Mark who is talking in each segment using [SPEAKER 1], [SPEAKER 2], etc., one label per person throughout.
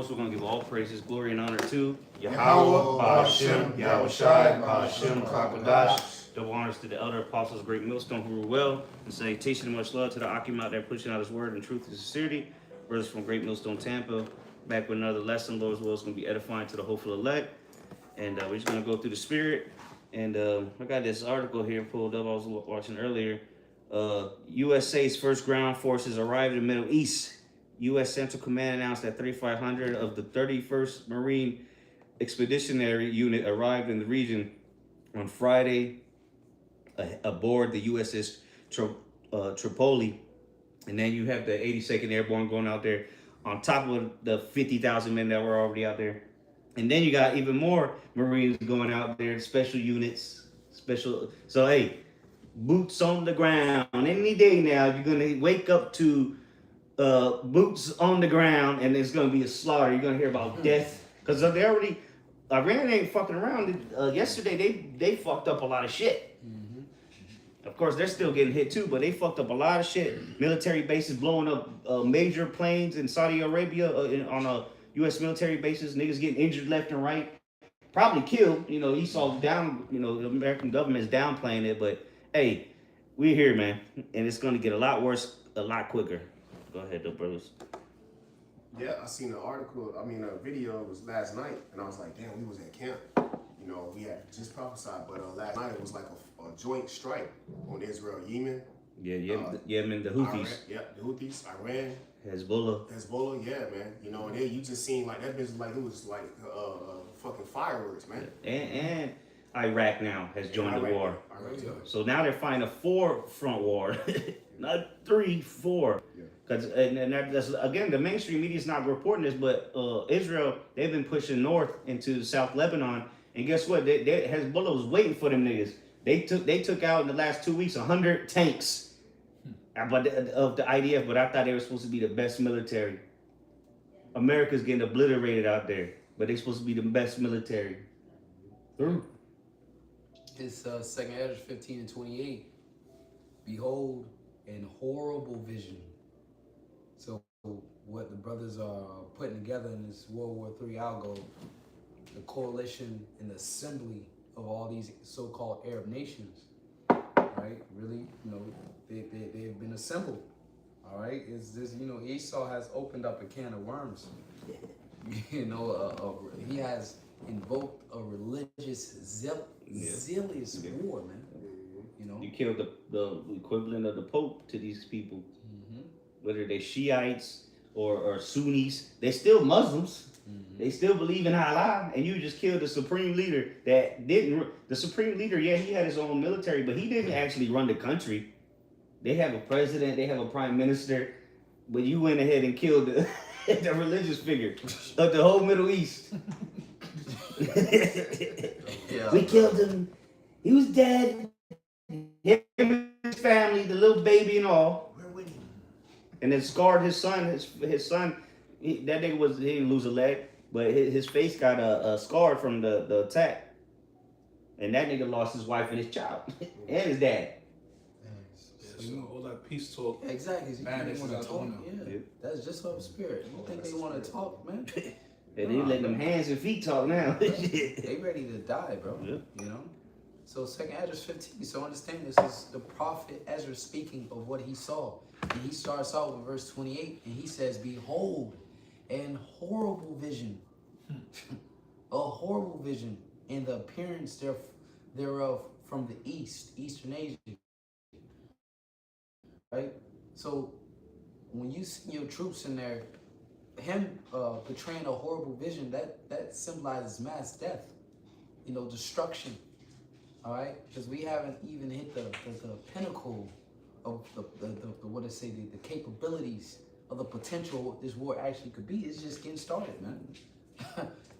[SPEAKER 1] foremost, we're going to give all praises, glory, and honor to
[SPEAKER 2] Yahweh, Ba'ashem, Yahushai, Ba'ashem, Kakadash.
[SPEAKER 1] Double honors to the elder apostles of Great Millstone who rule well, and salutation and much love to the Akim out there pushing out his word in truth and sincerity. Brothers from Great Millstone Tampa, back with another lesson. Lord's will is going to be edifying to the hopeful elect. And we're just going to go through the spirit. And I got this article here pulled up I was watching earlier. USA's first ground forces arrived in the Middle East. U.S. Central Command announced that 3,500 of the 31st Marine Expeditionary Unit arrived in the region on Friday aboard the USS Tripoli. And then you have the 82nd Airborne going out there on top of the 50,000 men that were already out there. And then you got even more Marines going out there, special units, So, hey, boots on the ground. Any day now, you're going to wake up to boots on the ground, and it's going to be a slaughter. You're going to hear about death. Because they already, Iran ain't fucking around. Yesterday, they fucked up a lot of shit. Of course, they're still getting hit too, but they fucked up a lot of shit. Military bases blowing up major planes in Saudi Arabia on U.S. military bases. Niggas getting injured left and right. Probably killed. You know, Esau's down, the American government is downplaying it. But, hey, we're here, man. And it's going to get a lot worse a lot quicker. Go ahead, though, brothers.
[SPEAKER 2] Yeah, I seen a video, it was last night, and I was like, damn, we was at camp. We had just prophesied, but last night it was like a joint strike on Israel, Yemen.
[SPEAKER 1] Yemen, the Houthis.
[SPEAKER 2] Iran, the Houthis, Iran.
[SPEAKER 1] Hezbollah,
[SPEAKER 2] yeah, man. And then you just seen like that bitch like it was like fucking fireworks, man.
[SPEAKER 1] And Iraq now has joined the war.
[SPEAKER 2] Iraq, yeah.
[SPEAKER 1] So now they're fighting a 4-front war, not 3, 4. Because that's, again, the mainstream media is not reporting this, but Israel, they've been pushing north into South Lebanon, and guess what? Hezbollah was waiting for them niggas. They took out in the last 2 weeks 100 tanks, but of the IDF. But I thought they were supposed to be the best military. America's getting obliterated out there, but they're supposed to be the best military.
[SPEAKER 3] It's 2nd Ezra 15 and 28. Behold, an horrible vision. So what the brothers are putting together in this World War III algo, the coalition and the assembly of all these so-called Arab nations, right? Really, they've been assembled. All right, is this Esau has opened up a can of worms. He has invoked a religious zealous war, man.
[SPEAKER 1] You killed the equivalent of the Pope to these people. Whether they're Shiites or Sunnis, they're still Muslims. They still believe in Allah, and you just killed the supreme leader that didn't. The supreme leader, yeah, he had his own military, but he didn't actually run the country. They have a president, they have a prime minister, but you went ahead and killed the religious figure of the whole Middle East. We killed him. He was dead. Him and his family, the little baby and all. And then scarred his son. His son, he didn't lose a leg, but his face got scarred from the attack. And that nigga lost his wife and his child and his dad.
[SPEAKER 4] So all that peace talk.
[SPEAKER 3] Exactly. They want to talk. Yeah. That's just of spirit. You think they want to talk, man?
[SPEAKER 1] And they letting them hands and feet talk now.
[SPEAKER 3] They ready to die, bro.
[SPEAKER 1] Yeah.
[SPEAKER 3] So 2nd Ezra 15. So understand this is the prophet Ezra speaking of what he saw. And he starts out with verse 28, and he says, behold, an horrible vision. A horrible vision, and the appearance thereof from the Eastern Asia. Right? So when you see your troops in there, him portraying a horrible vision, that symbolizes mass death, destruction. All right? Because we haven't even hit the pinnacle of the capabilities of the potential of what this war actually could be. It's just getting started, man.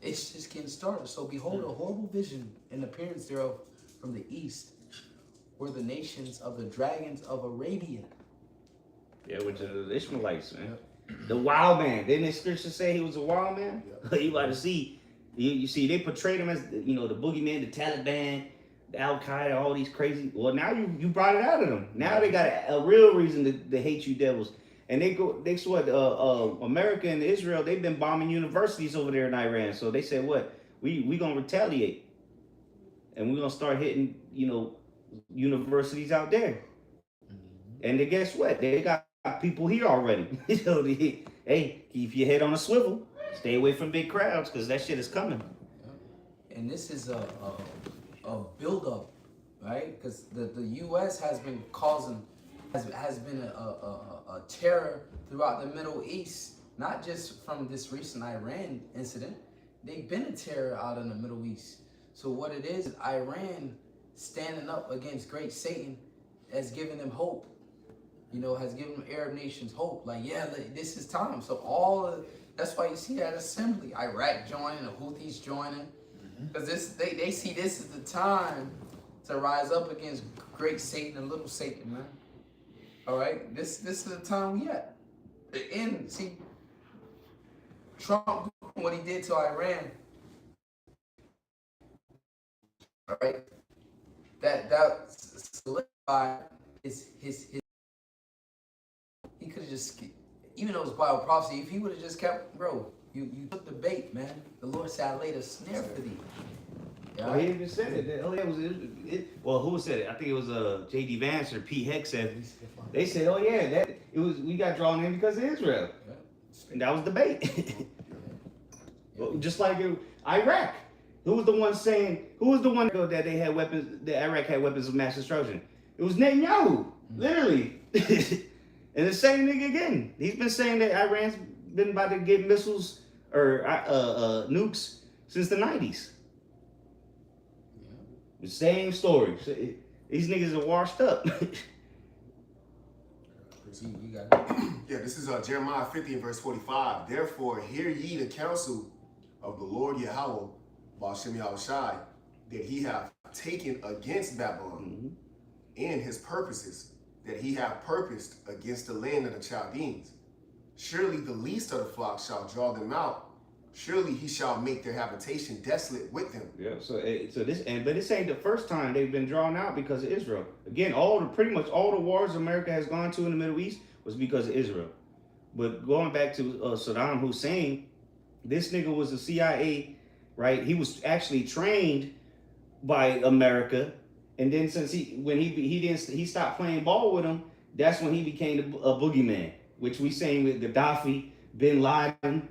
[SPEAKER 3] It's just getting started. So behold, a horrible vision and appearance thereof from the east were the nations of the dragons of Arabia.
[SPEAKER 1] Yeah, which are the Ishmaelites, man. The wild man. Didn't the scripture say he was a wild man? You about to see. You see, they portrayed him as the boogeyman, the Taliban, the Al-Qaeda, all these crazy. Well, now you brought it out of them. Now they got a real reason to hate you devils. And they what, America and Israel, they've been bombing universities over there in Iran. So they said, what, we gonna retaliate, and we're gonna start hitting, universities out there. And then guess what? They got people here already. Hey, keep your head on a swivel. Stay away from big crowds, because that shit is coming.
[SPEAKER 3] And this is a buildup, right? Because the U.S. has been causing, has been a terror throughout the Middle East, not just from this recent Iran incident. They've been a terror out in the Middle East. So what it is, Iran standing up against great Satan has given them hope. Has given Arab nations hope. Like, yeah, this is time. So that's why you see that assembly. Iraq joining, the Houthis joining. Because they see this as the time to rise up against great Satan and little Satan, man. All right? This is the time we at. The end. See, Trump, what he did to Iran. All right? That solidified his he could have just, even though it was Bible prophecy, if he would have just kept, bro, you took the bait, man. The Lord said, I laid a snare for thee.
[SPEAKER 1] Well, he even said it. Oh, yeah, well, who said it? I think it was J.D. Vance or Pete Heck said it. They said, oh yeah, we got drawn in because of Israel. Yeah. And that was the bait. Well, just like Iraq. Who was the one that they had weapons, that Iraq had weapons of mass destruction? It was Netanyahu, literally. And the same nigga again. He's been saying that Iran's been about to get missiles or nukes since the 90s. Yeah. The same story. These niggas are washed up.
[SPEAKER 2] Yeah, this is Jeremiah 50 and verse 45. Therefore, hear ye the counsel of the Lord Yahweh, Ba'ashem Yahushai, that he hath taken against Babylon, and his purposes that he hath purposed against the land of the Chaldeans. Surely the least of the flock shall draw them out. Surely he shall make their habitation desolate with them.
[SPEAKER 1] Yeah. But this ain't the first time they've been drawn out because of Israel. Again, pretty much all the wars America has gone to in the Middle East was because of Israel. But going back to Saddam Hussein, this nigga was a CIA, right? He was actually trained by America. And then since he stopped playing ball with him, that's when he became a boogeyman, which we saying with Gaddafi, Bin Laden,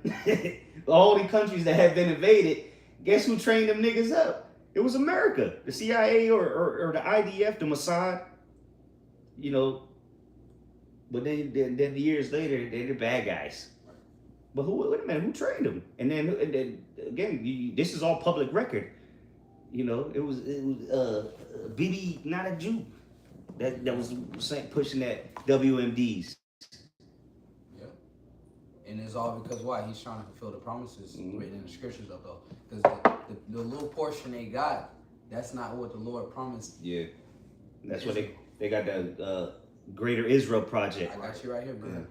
[SPEAKER 1] all the countries that have been invaded. Guess who trained them niggas up? It was America, the CIA or the IDF, the Mossad. But then years later, they're the bad guys. But wait a minute, who trained them? And then again, this is all public record. It was Bibi, not a Jew, that was pushing that WMDs.
[SPEAKER 3] Yeah, and it's all because why? He's trying to fulfill the promises written in the scriptures, though. Because the little portion they got, that's not what the Lord promised. Yeah,
[SPEAKER 1] that's what they got the Greater Israel Project.
[SPEAKER 3] I got you right here, man. Yeah.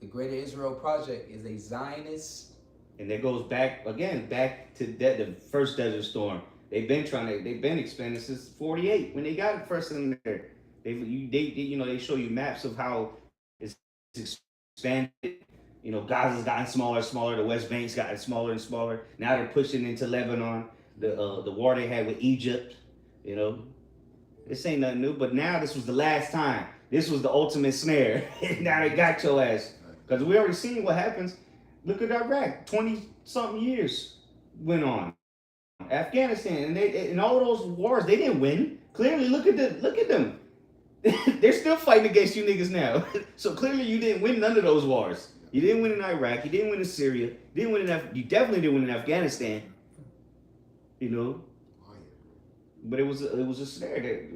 [SPEAKER 3] The Greater Israel Project is a Zionist,
[SPEAKER 1] and it goes back to the first Desert Storm. They've been expanding since 48 when they got it first in there. They show you maps of how it's expanded. Gaza's gotten smaller and smaller. The West Bank's gotten smaller and smaller. Now they're pushing into Lebanon. The war they had with Egypt. This ain't nothing new. But now this was the last time. This was the ultimate snare. Now they got your ass. Because we already seen what happens. Look at Iraq. 20-something years went on. Afghanistan, and all those wars, they didn't win. Clearly, look at them. They're still fighting against you niggas now. So clearly, you didn't win none of those wars. You didn't win in Iraq. You didn't win in Syria. You definitely didn't win in Afghanistan. But it was a snare that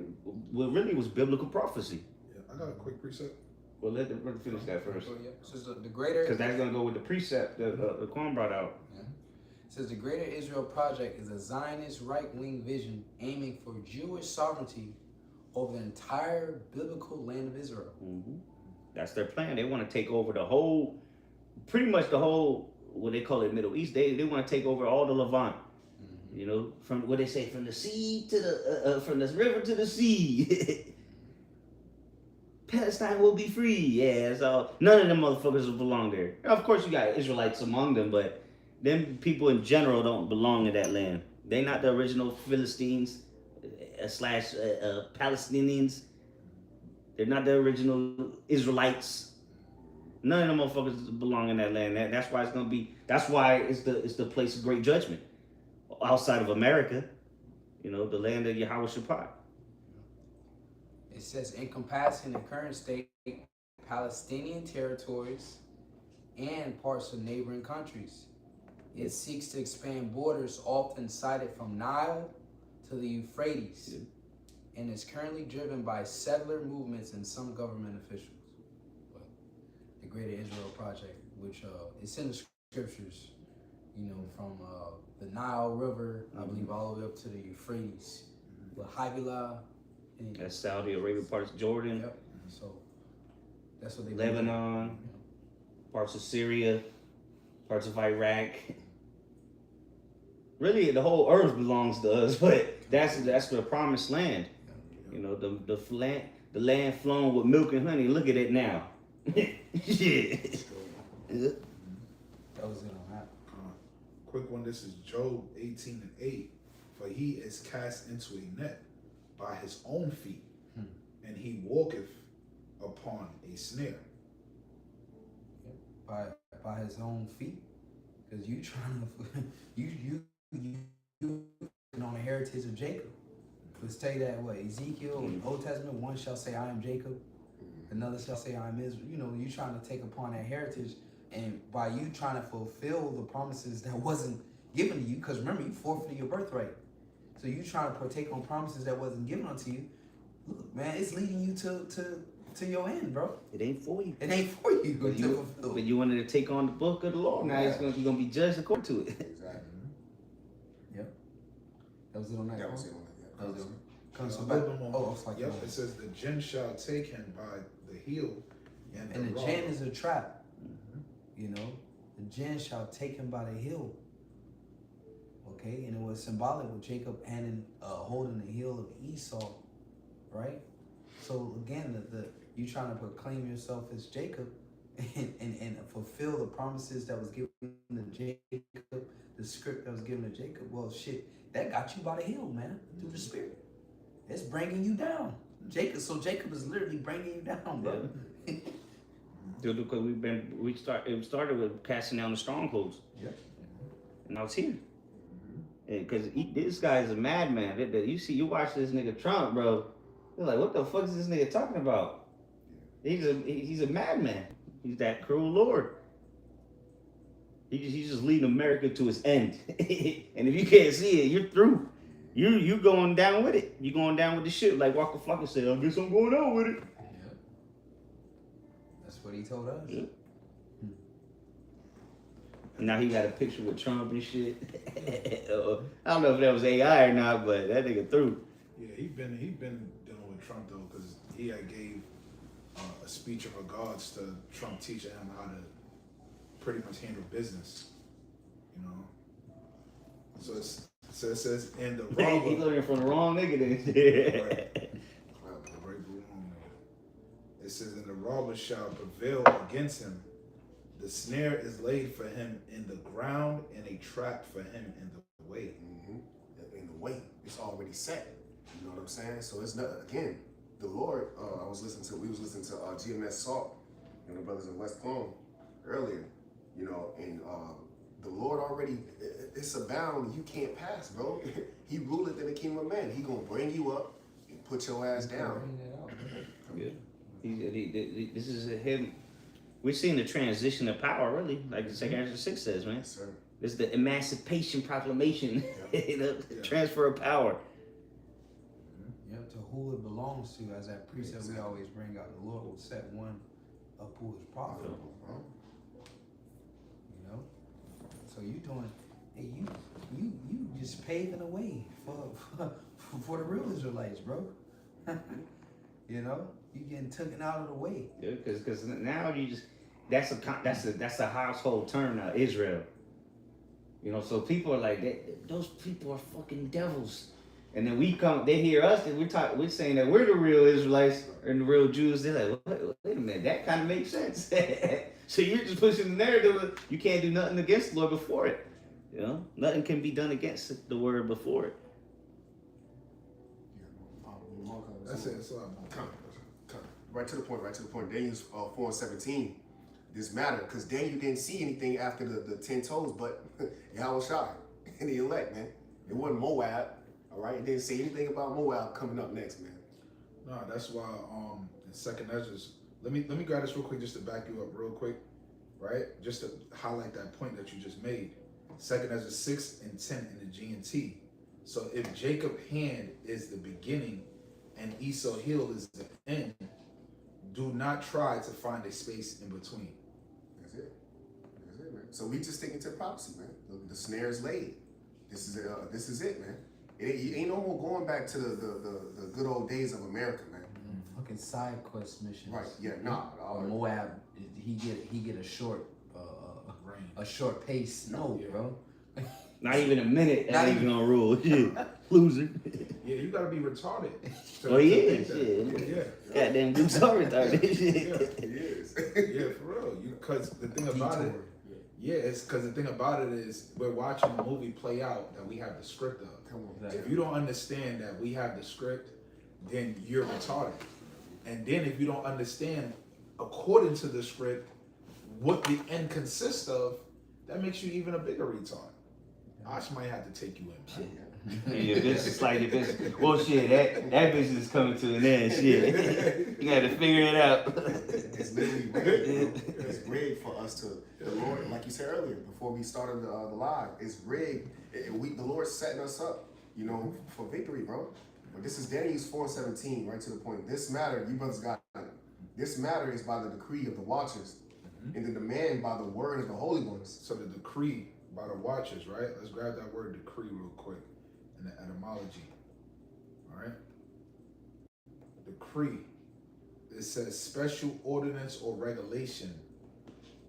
[SPEAKER 1] really was biblical prophecy.
[SPEAKER 4] Yeah, I got a quick precept.
[SPEAKER 1] Well, let the brother finish that first.
[SPEAKER 3] So the greater,
[SPEAKER 1] because that's gonna go with the precept that Quan brought out.
[SPEAKER 3] Yeah. It says the Greater Israel Project is a Zionist right-wing vision aiming for Jewish sovereignty over the entire biblical land of Israel.
[SPEAKER 1] That's their plan. They want to take over pretty much the whole, what they call it, Middle East. They want to take over all the Levant. From what they say, from the sea to from the river to the sea. Palestine will be free. Yeah, so none of them motherfuckers will belong there. Of course, you got Israelites among them, but them people in general don't belong in that land. They not the original Philistines slash Palestinians. They're not the original Israelites. None of them motherfuckers belong in that land. That's why it's gonna be. That's why it's the place of great judgment outside of America. You know, the land of Yahweh Shabbat.
[SPEAKER 3] It says encompassing the current state, Palestinian territories, and parts of neighboring countries. It seeks to expand borders often cited from Nile to the Euphrates, and is currently driven by settler movements and some government officials. But the Greater Israel Project, which it's in the scriptures, you know, from the Nile River, I believe, all the way up to the Euphrates, the Havilah.
[SPEAKER 1] That's Saudi Arabia, parts of Jordan.
[SPEAKER 3] Yep. So that's what they
[SPEAKER 1] Lebanon, parts of Syria, parts of Iraq. Really, the whole earth belongs to us, but that's the promised land. You know, the land flowing with milk and honey. Look at it now. Shit.
[SPEAKER 3] That was it on that.
[SPEAKER 4] Quick one. This is Job 18:8. For he is cast into a net by his own feet, and he walketh upon a snare.
[SPEAKER 3] By his own feet, because you trying to you on the heritage of Jacob. Let's tell you that what Ezekiel in the Old Testament, one shall say I am Jacob, another shall say I am Israel. You know, you trying to take upon that heritage, and by you trying to fulfill the promises that wasn't given to you, because remember you forfeited your birthright. So you trying to partake on promises that wasn't given unto you. Look, man, it's leading you to your end, bro.
[SPEAKER 1] It ain't for you.
[SPEAKER 3] It ain't for you.
[SPEAKER 1] But you wanted to take on the book of the law. Now you're gonna be judged according to it.
[SPEAKER 2] Exactly.
[SPEAKER 3] Yep. That was it on that.
[SPEAKER 2] That was it on that.
[SPEAKER 3] That was it. Comes
[SPEAKER 4] A
[SPEAKER 3] back.
[SPEAKER 4] little bit more.
[SPEAKER 3] Oh, it's like
[SPEAKER 4] Yep. It says the jinn shall take him by the heel, and
[SPEAKER 3] and the
[SPEAKER 4] rod.
[SPEAKER 3] jinn is a trap. You know, the jinn shall take him by the heel. Okay, and it was symbolic with Jacob holding the heel of Esau, right? So again, the you trying to proclaim yourself as Jacob and fulfill the promises that was given to Jacob, the script that was given to Jacob. Well, shit, that got you by the heel, man, through the spirit. It's bringing you down, Jacob. So Jacob is literally bringing you down, bro.
[SPEAKER 1] Dude, because it started with casting down the strongholds.
[SPEAKER 3] Yeah.
[SPEAKER 1] And now it's here. Because this guy is a madman. You watch this nigga Trump, bro. You're like, what the fuck is this nigga talking about? He's a madman. He's that cruel lord. He's just leading America to its end. And if you can't see it, you're through. You going down with it. You going down with the shit. Like Walker Flocka said, I guess I'm going out with it.
[SPEAKER 3] Yeah. That's what he told us.
[SPEAKER 1] Yeah. Now he got a picture with Trump and shit. I don't know if that was AI or not, but that nigga threw.
[SPEAKER 4] Yeah, he been dealing with Trump though, because he had gave a speech of regards to Trump teaching him how to pretty much handle business. You know. So it says in the
[SPEAKER 1] He
[SPEAKER 4] robber.
[SPEAKER 1] learning from the wrong nigga then.
[SPEAKER 4] Right. It says, and the robber shall prevail against him. The snare is laid for him in the ground, and a trap for him in the way.
[SPEAKER 2] In the way, it's already set. You know what I'm saying? So it's not, again, the Lord. We was listening to GMS Salt and the brothers in West Palm earlier. You know, and the Lord already, it's a bound you can't pass, bro. He ruleth in the kingdom of man. He gonna bring you up and put your ass down.
[SPEAKER 1] Yeah. This is him. We're seeing the transition of power, really, like the Second Ezra 6 says, man.
[SPEAKER 2] Yes, sir.
[SPEAKER 1] This is the Emancipation Proclamation, the transfer of power.
[SPEAKER 3] Yep, to who it belongs to, as that precept we always bring out, the Lord will set one up who is profitable, bro. You know? So you doing, hey, you just paving the way for the real Israelites, bro. You know? You getting taken out of the way.
[SPEAKER 1] Yeah, because now you just that's a household term now, Israel. You know, so people are like, those people are fucking devils. And then they hear us, and we're saying that we're the real Israelites and the real Jews. They're like, wait a minute, that kind of makes sense. So you're just pushing the narrative of you can't do nothing against the Lord before it. You know, nothing can be done against the word before it.
[SPEAKER 4] That's it. That's a lot more.
[SPEAKER 2] Right to the point. Daniel's 4:17. This matter, because Daniel didn't see anything after the 10 toes, but Yahweh Shai and the elect, man. It wasn't Moab, all right? It didn't say anything about Moab coming up next, man.
[SPEAKER 4] No, that's why in Second Ezra's, let me grab this real quick just to back you up real quick, right? Just to highlight that point that you just made. Second Ezra 6 and 10 in the GNT. So if Jacob's hand is the beginning and Esau heel is the end, do not try to find a space in between.
[SPEAKER 2] That's it, man. So we just sticking to prophecy, man. The snare is laid. This is it, man. It ain't no more going back to the good old days of America, man.
[SPEAKER 3] Fucking side quest missions.
[SPEAKER 2] Right? Yeah. Nah.
[SPEAKER 3] Moab, he get a short
[SPEAKER 4] Rain.
[SPEAKER 3] a short pace. No, bro.
[SPEAKER 1] Not even a minute.
[SPEAKER 3] Not
[SPEAKER 1] Not even on rule. Loser.
[SPEAKER 4] Yeah, you gotta be retarded.
[SPEAKER 1] Oh, he
[SPEAKER 4] to
[SPEAKER 1] is.
[SPEAKER 4] think that.
[SPEAKER 1] Yeah. Goddamn dudes are retarded.
[SPEAKER 2] It is.
[SPEAKER 4] Yeah, for real. Because the thing about it, it's because the thing about it is we're watching the movie play out that we have the script of.
[SPEAKER 2] Come on.
[SPEAKER 3] Exactly.
[SPEAKER 4] If you don't understand that we have the script, then you're retarded. And then if you don't understand, according to the script, what the end consists of, that makes you even a bigger retard. I just might have to take you in, man.
[SPEAKER 1] Yeah, this is like your business. Well, shit, that business is coming to an end. Shit, you got to figure it out.
[SPEAKER 2] It's literally rigged. It's rigged for us to the Lord, like you said earlier, before we started the live. It's rigged. The Lord's setting us up, you know, for victory, bro. But this is Daniel's 4:17, right to the point. This matter, you brothers got it. This matter is by the decree of the watchers, and the demand by the word of the holy ones.
[SPEAKER 4] So the decree by the watchers, right? Let's grab that word decree real quick in the etymology. All right. Decree. It says special ordinance or regulation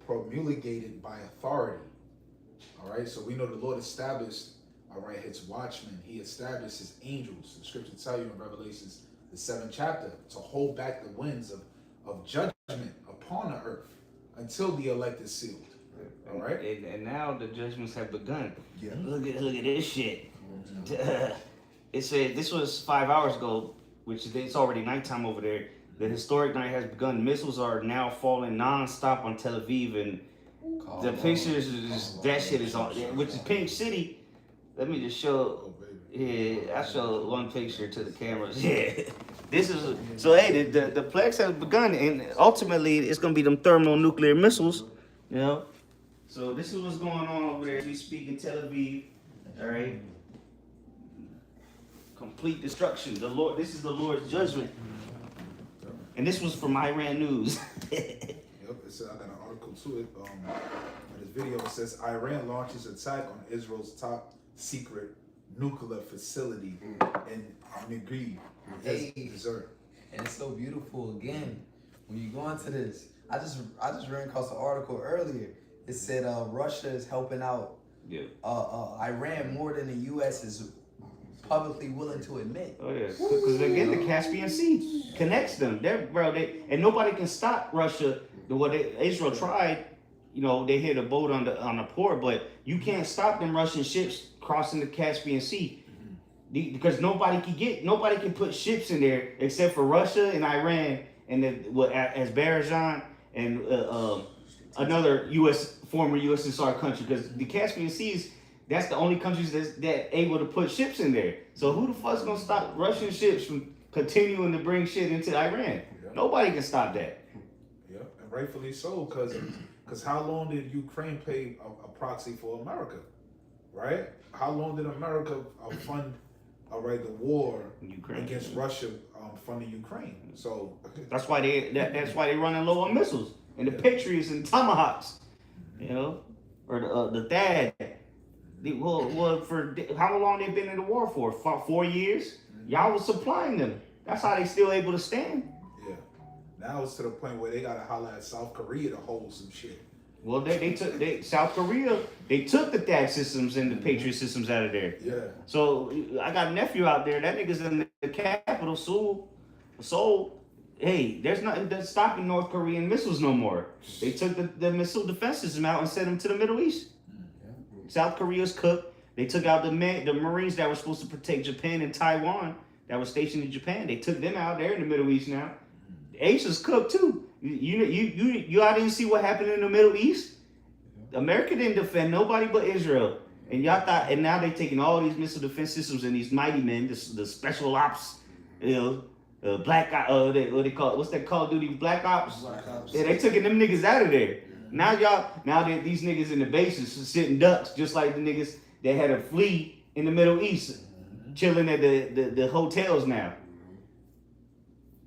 [SPEAKER 4] promulgated by authority. All right. So we know the Lord established, all right, his watchmen. He established his angels. The scripture tell you in Revelations, the 7th chapter, to hold back the winds of judgment upon the earth until the elect is sealed. All right.
[SPEAKER 1] And now the judgments have begun.
[SPEAKER 2] Yeah.
[SPEAKER 1] Look at this shit. It said this was 5 hours ago, which it's already nighttime over there. The historic night has begun. Missiles are now falling nonstop on Tel Aviv, and the pictures that shit is on, which is Pink City. Let me just show. Yeah, I show one picture to the cameras. Yeah, this is so. Hey, the plagues have begun, and ultimately it's gonna be them thermonuclear missiles. You know. So this is what's going on over there as we speak in Tel Aviv. All right. Complete destruction. This is the Lord's judgment. And this was from Iran News.
[SPEAKER 4] Yep, it said I got an article to it. In this video it says Iran launches attack on Israel's top secret nuclear facility in Negev desert.
[SPEAKER 3] And it's so beautiful again when you go into this. I just ran across an article earlier. It said Russia is helping out Iran more than the U.S. is publicly willing to admit.
[SPEAKER 1] Oh yeah, because again, the Caspian Sea connects them. And nobody can stop Russia. Israel tried, you know, they hit a boat on the port, but you can't stop them Russian ships crossing the Caspian Sea because nobody can put ships in there except for Russia and Iran and Azerbaijan and another former USSR country, because the Caspian Sea that's the only countries that able to put ships in there. So who the fuck's gonna stop Russian ships from continuing to bring shit into Iran? Yeah. Nobody can stop that.
[SPEAKER 4] Yeah, and rightfully so, because how long did Ukraine pay a proxy for America, right? How long did America fund, the war against Russia funding Ukraine? So
[SPEAKER 1] that's why they running low on missiles and the Patriots and Tomahawks, you know, or the THAAD. Well, for how long they been in the war for? 4 years? Y'all was supplying them. That's how they still able to stand.
[SPEAKER 4] Yeah. Now it's to the point where they gotta holler at South Korea to hold some shit.
[SPEAKER 1] Well, they took South Korea. They took the THAAD systems and the Patriot systems out of there.
[SPEAKER 4] Yeah.
[SPEAKER 1] So I got a nephew out there. That nigga's in the capital, Seoul. Hey, there's nothing that's stopping North Korean missiles no more. They took the missile defense system out and sent them to the Middle East. South Korea's cooked. They took out the Marines that were supposed to protect Japan and Taiwan that were stationed in Japan. They took them out. They're in the Middle East now. Asia's cooked too. Y'all didn't see what happened in the Middle East? America didn't defend nobody but Israel. And y'all thought, and now they're taking all these missile defense systems and these mighty men, the special ops, black, what they call it? What's that Call of Duty? Black Ops?
[SPEAKER 3] Black Ops.
[SPEAKER 1] Yeah, they taking them niggas out of there. Now that these niggas in the bases are sitting ducks, just like the niggas that had to flee in the Middle East, chilling at the hotels now.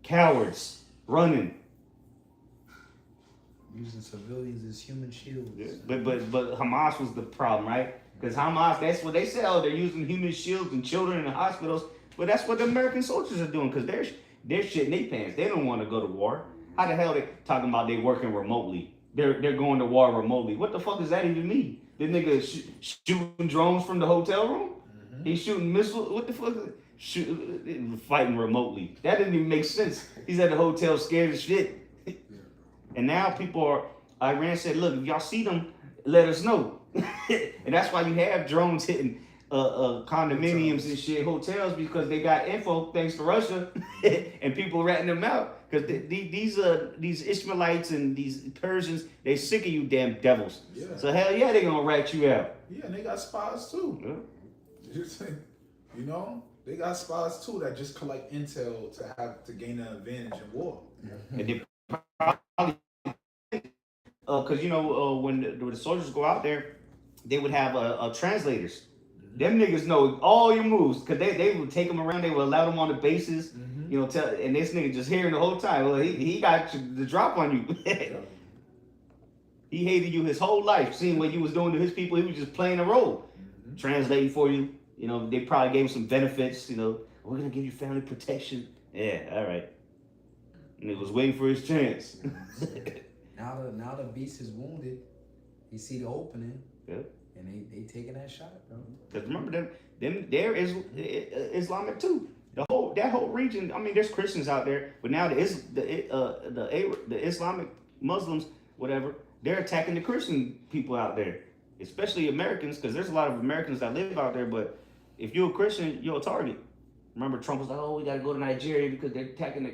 [SPEAKER 1] Cowards, running.
[SPEAKER 3] Using civilians as human shields.
[SPEAKER 1] But Hamas was the problem, right? Because Hamas, that's what they say. Oh, they're using human shields and children in the hospitals. But that's what the American soldiers are doing because they're shitting their pants. They don't want to go to war. How the hell they talking about they working remotely? They're going to war remotely. What the fuck does that even mean? The nigga shooting drones from the hotel room? He's shooting missiles? What the fuck? Fighting remotely. That didn't even make sense. He's at the hotel scared as shit. And now Iran said, look, if y'all see them, let us know. And that's why you have drones hitting condominiums and shit, hotels, because they got info thanks to Russia and people ratting them out. Because these Ishmaelites and these Persians, they sick of you damn devils.
[SPEAKER 4] Yeah.
[SPEAKER 1] So hell yeah, they gonna rat you out.
[SPEAKER 4] Yeah, and they got spies too.
[SPEAKER 1] Yeah.
[SPEAKER 4] You know, they got spies too that just collect intel to gain an advantage in war.
[SPEAKER 1] And they probably, because when the soldiers go out there, they would have translators. Them niggas know all your moves because they would take them around. They would allow them on the bases. And this nigga just hearing the whole time. Well, he got the drop on you. He hated you his whole life, seeing what you was doing to his people. He was just playing a role, translating for you. They probably gave him some benefits. We're gonna give you family protection. Yeah, all right. And he was waiting for his chance.
[SPEAKER 3] Now the beast is wounded. He see the opening.
[SPEAKER 1] Yeah.
[SPEAKER 3] And they taking that shot, bro.
[SPEAKER 1] Because remember they're Islamic too. That whole region. I mean, there's Christians out there, but now the Islamic Muslims, whatever, they're attacking the Christian people out there, especially Americans, because there's a lot of Americans that live out there. But if you're a Christian, you're a target. Remember, Trump was like, "Oh, we gotta go to Nigeria because they're attacking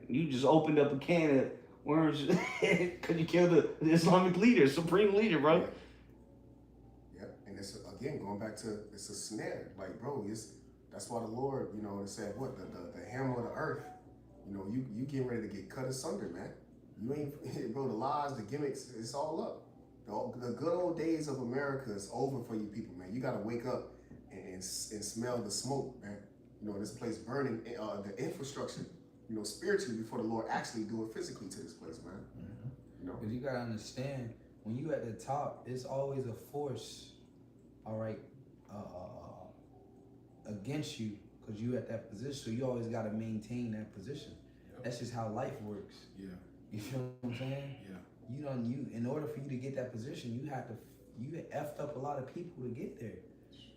[SPEAKER 1] you just opened up a can of worms because you killed the Islamic leader, supreme leader, bro.
[SPEAKER 2] Yeah, and it's again going back to it's a snare, like bro. That's why the Lord, it said what the hammer of the earth. You getting ready to get cut asunder, man. You ain't, bro. The lies, the gimmicks, it's all up. The good old days of America is over for you people, man. You gotta wake up and smell the smoke, man. This place burning, the infrastructure, spiritually before the Lord actually do it physically to this place, man.
[SPEAKER 3] Because you gotta understand, when you at the top, it's always a force, all right, against you, because you at that position. So you always gotta maintain that position. Yep. That's just how life works.
[SPEAKER 4] Yeah.
[SPEAKER 3] You feel what I'm saying?
[SPEAKER 4] Yeah.
[SPEAKER 3] You in order for you to get that position, you effed up a lot of people to get there.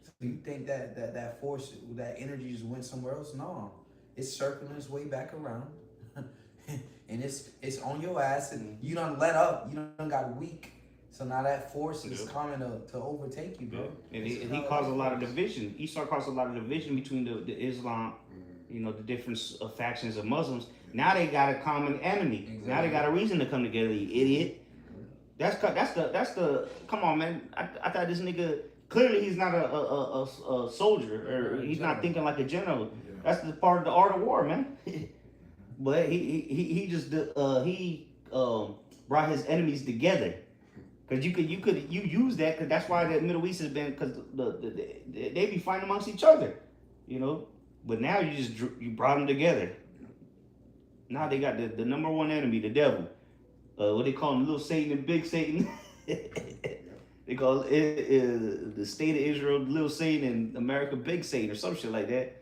[SPEAKER 3] So you think that force, that energy just went somewhere else? No, it's circling its way back around, and it's on your ass, and you done let up, you done got weak. So now that force is coming to overtake you, bro.
[SPEAKER 1] Yeah. And he caused a lot of division. Esau caused a lot of division between the Islam, the different factions of Muslims. Now they got a common enemy. Exactly. Now they got a reason to come together, you idiot. That's the come on, man. I thought this nigga, clearly he's not a soldier, or he's not thinking like a general. Yeah. That's the part of the art of war, man. But he just brought his enemies together. Cause you use that, cause that's why the Middle East has been, cause they be fighting amongst each other, But now you brought them together. Now they got the number one enemy, the devil. What they call him, little Satan and big Satan. They call it the state of Israel, little Satan, and America, big Satan, or some shit like that.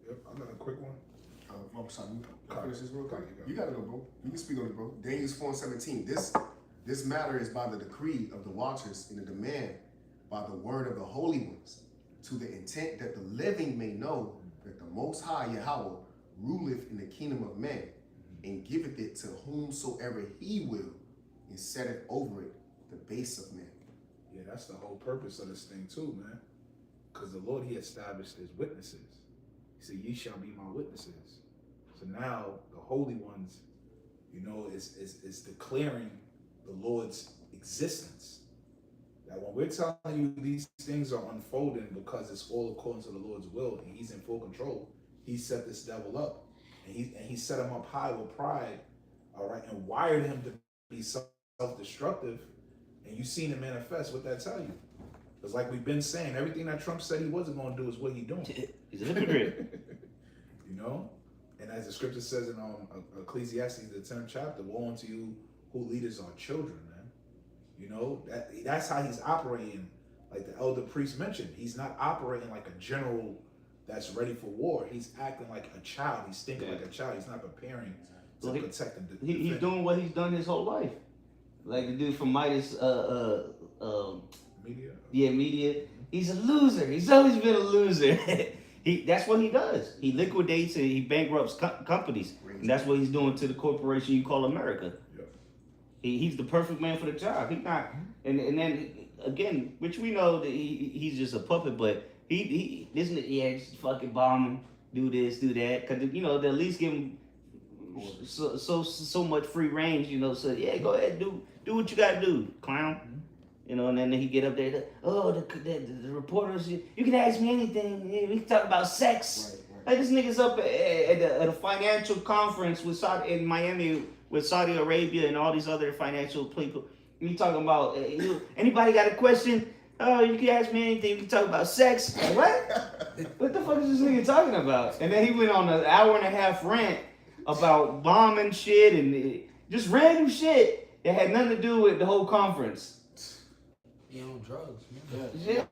[SPEAKER 4] Yep, I got a quick one.
[SPEAKER 2] I'm sorry, finish this real quick. You gotta go, bro. You can speak on it, bro. Daniel's 4:17. This matter is by the decree of the watchers and the demand by the word of the holy ones, to the intent that the living may know that the Most High Yahweh ruleth in the kingdom of man, and giveth it to whomsoever he will, and setteth over it the base of man.
[SPEAKER 4] Yeah, that's the whole purpose of this thing too, man. Because the Lord, he established his witnesses. He said, ye shall be my witnesses. So now the holy ones, you know, is declaring the Lord's existence. That when we're telling you these things are unfolding because it's all according to the Lord's will and he's in full control, he set this devil up and he set him up high with pride, all right, and wired him to be self-destructive. And you've seen it manifest. What that tell you? Because like we've been saying, everything that Trump said he wasn't going to do is what he's doing.
[SPEAKER 1] He's a hypocrite.
[SPEAKER 4] You know? And as the scripture says in Ecclesiastes, the 10th chapter, woe unto you who leaders are children, man. You know, that's how he's operating. Like the elder priest mentioned, he's not operating like a general that's ready for war. He's acting like a child. He's thinking like a child. He's not preparing to protect and defend.
[SPEAKER 1] He's doing what he's done his whole life. Like the dude from Midas,
[SPEAKER 4] Media?
[SPEAKER 1] Yeah, media. He's a loser. He's always been a loser. That's what he does. He liquidates and he bankrupts companies. And that's what he's doing to the corporation you call America.
[SPEAKER 4] Yep.
[SPEAKER 1] He's the perfect man for the job. He's not, and then again, which we know that he's just a puppet, but he isn't it? Yeah, just fucking bomb him, do this, do that, because you know they at least give him so much free range, you know. So yeah, go ahead, do what you gotta do, clown.
[SPEAKER 4] Mm-hmm.
[SPEAKER 1] You know, and then he get up there. The reporters, you can ask me anything. We can talk about sex.
[SPEAKER 2] Right.
[SPEAKER 1] Like this nigga's up at a financial conference with in Miami with Saudi Arabia and all these other financial people. And he talking about anybody got a question? Oh, you can ask me anything. You can talk about sex. Like, what? What the fuck is this nigga talking about? And then he went on an hour and a half rant about bombing shit and just random shit that had nothing to do with the whole conference.
[SPEAKER 3] He on drugs, man.
[SPEAKER 1] Yeah.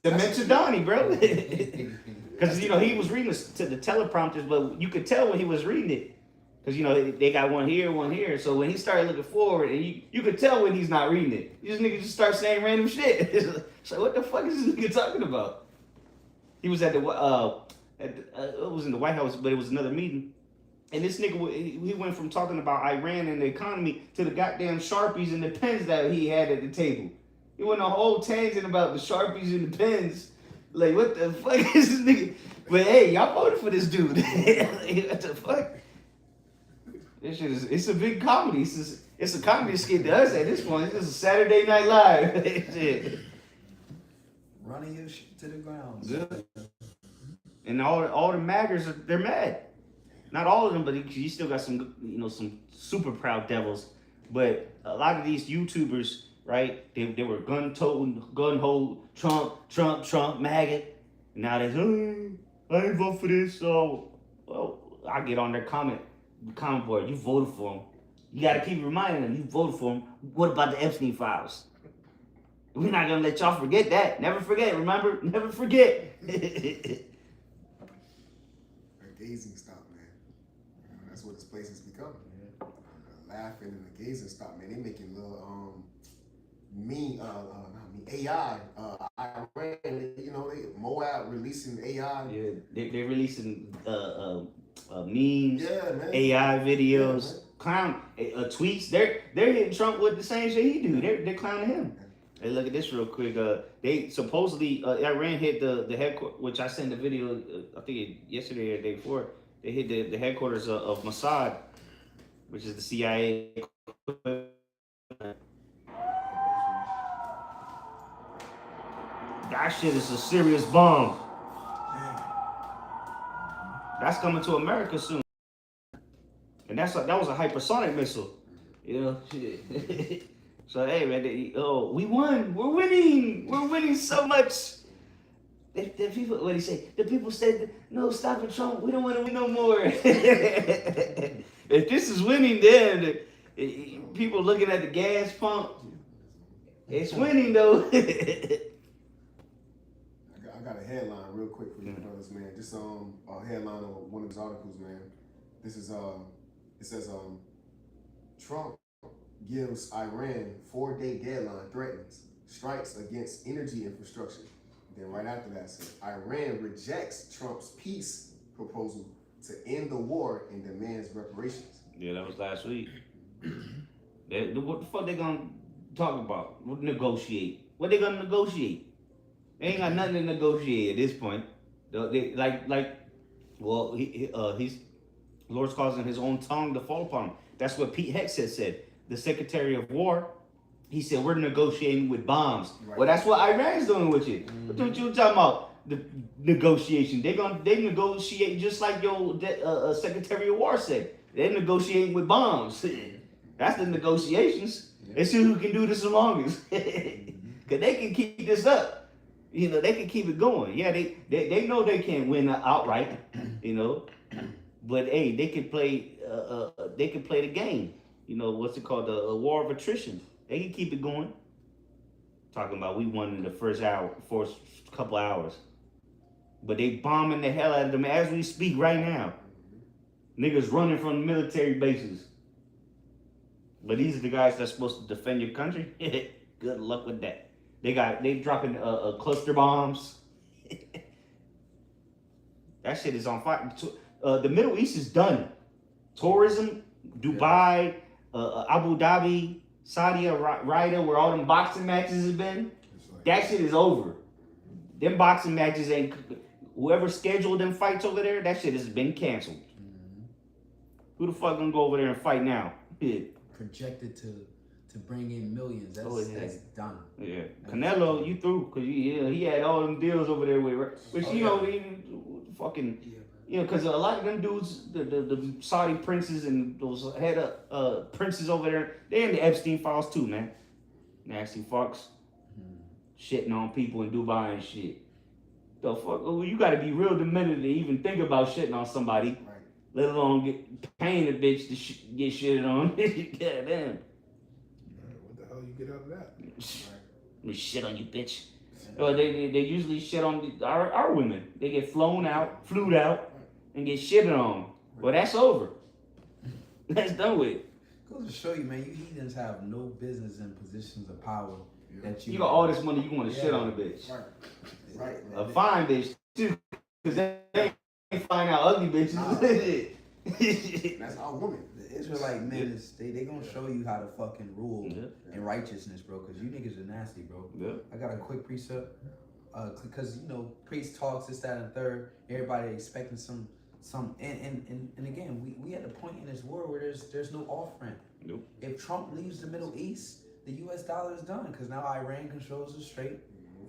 [SPEAKER 1] Dementia Donnie, bro. Because, you know, he was reading to the teleprompters, but you could tell when he was reading it. Because, you know, they got one here. So when he started looking forward, and you could tell when he's not reading it. This nigga just starts saying random shit. It's like, what the fuck is this nigga talking about? He was at it was in the White House, but it was another meeting. And this nigga, he went from talking about Iran and the economy to the goddamn Sharpies and the pens that he had at the table. He went on a whole tangent about the Sharpies and the pens. Like, what the fuck is this nigga? But hey, y'all voted for this dude. Like, what the fuck? This shit it's a big comedy. It's a comedy skit to us at this point. It's just a Saturday Night Live. Shit.
[SPEAKER 3] Running your shit to the ground.
[SPEAKER 1] Good. And all the maggers, they're mad. Not all of them, but you still got some, you know, some super proud devils. But a lot of these YouTubers, right? They were gun-toting, gun-ho, Trump, MAGA. Now they're, I ain't vote for this. So, well, I get on their comment board. You voted for him. You got to keep reminding them you voted for him. What about the Epstein files? We're not gonna let y'all forget that. Never forget. Remember, never forget.
[SPEAKER 2] Gazing stop, man. That's what this place has become. Laughing and the gazing stop, man. They making little AI. Iran, you know, Moab releasing AI.
[SPEAKER 1] Yeah, they're releasing memes,
[SPEAKER 2] Yeah, man.
[SPEAKER 1] AI videos,
[SPEAKER 2] Yeah,
[SPEAKER 1] clown tweets. They're hitting Trump with the same shit he do. They're clowning him. Hey, look at this real quick. They supposedly Iran hit the headquarters, which I sent the video. I think yesterday or the day before. They hit the headquarters of Mossad, which is the CIA. That shit is a serious bomb. That's coming to America soon. And that was a hypersonic missile. You know, shit. So hey man, we won. We're winning. We're winning so much. The people, what do you say? The people said, no, stop it, Trump. We don't want to win no more. If this is winning, then people looking at the gas pump, it's winning though.
[SPEAKER 2] I got a headline real quick for you brothers, man. Just a headline of one of his articles, man. This is it says Trump gives Iran 4-day deadline, threatens strikes against energy infrastructure. Then right after that said, Iran rejects Trump's peace proposal to end the war and demands reparations.
[SPEAKER 1] Yeah, that was last week. What the fuck they gonna talk about? Negotiate. What they gonna negotiate? They ain't got nothing to negotiate at this point. He's Lord's causing his own tongue to fall upon him. That's what Pete Hegseth said. The Secretary of War, he said we're negotiating with bombs. Right. Well, that's what Iran's doing with you. What you talking about? The negotiation. They negotiate just like your Secretary of War said. They're negotiating with bombs. That's the negotiations. Let's see who can do this the longest. Cause they can keep this up. You know, they can keep it going. Yeah, they know they can't win outright. You know, but hey, they can play. They can play the game. You know, what's it called? The war of attrition. They can keep it going. Talking about we won in the first couple hours. But they bombing the hell out of them as we speak right now. Niggas running from the military bases. But these are the guys that's supposed to defend your country. Good luck with that. They dropping cluster bombs. That shit is on fire. The Middle East is done. Tourism, Dubai, Abu Dhabi, Saudi Arabia, where all them boxing matches have been. That shit is over. Them boxing matches ain't. Whoever scheduled them fights over there, that shit has been canceled. Who the fuck gonna go over there and fight now?
[SPEAKER 3] Projected to bring in millions. That's done.
[SPEAKER 1] Yeah, Canelo, you through? Cause he had all them deals over there with, which fucking. You know, because a lot of them dudes, the Saudi princes and those head up princes over there, they in the Epstein files too, man. Nasty fucks. Shitting on people in Dubai and shit. The fuck? Oh, you gotta be real demented to even think about shitting on somebody. Right. Let alone paying a bitch to get shitted on. Goddamn.
[SPEAKER 4] What the hell you get out of that?
[SPEAKER 1] Let me shit on you, bitch. They usually shit on our women. They get flued out, and get shitted on. Well, that's over. That's done with.
[SPEAKER 3] Goes to show you, man, you heathens have no business in positions of power. That
[SPEAKER 1] you got all this money, you want to shit on a bitch.
[SPEAKER 2] Right.
[SPEAKER 1] A fine bitch, too. Because they ain't find out ugly bitches.
[SPEAKER 2] That's our woman.
[SPEAKER 3] The Israelite men, they gonna show you how to fucking rule in righteousness, bro. Because you niggas are nasty, bro. Yeah. I got a quick precept. Because, priest talks, this, that, and third. Everybody expecting some and again, we at the point in this war where there's no off ramp. Nope. If Trump leaves the Middle East, the U.S. dollar is done because now Iran controls the strait.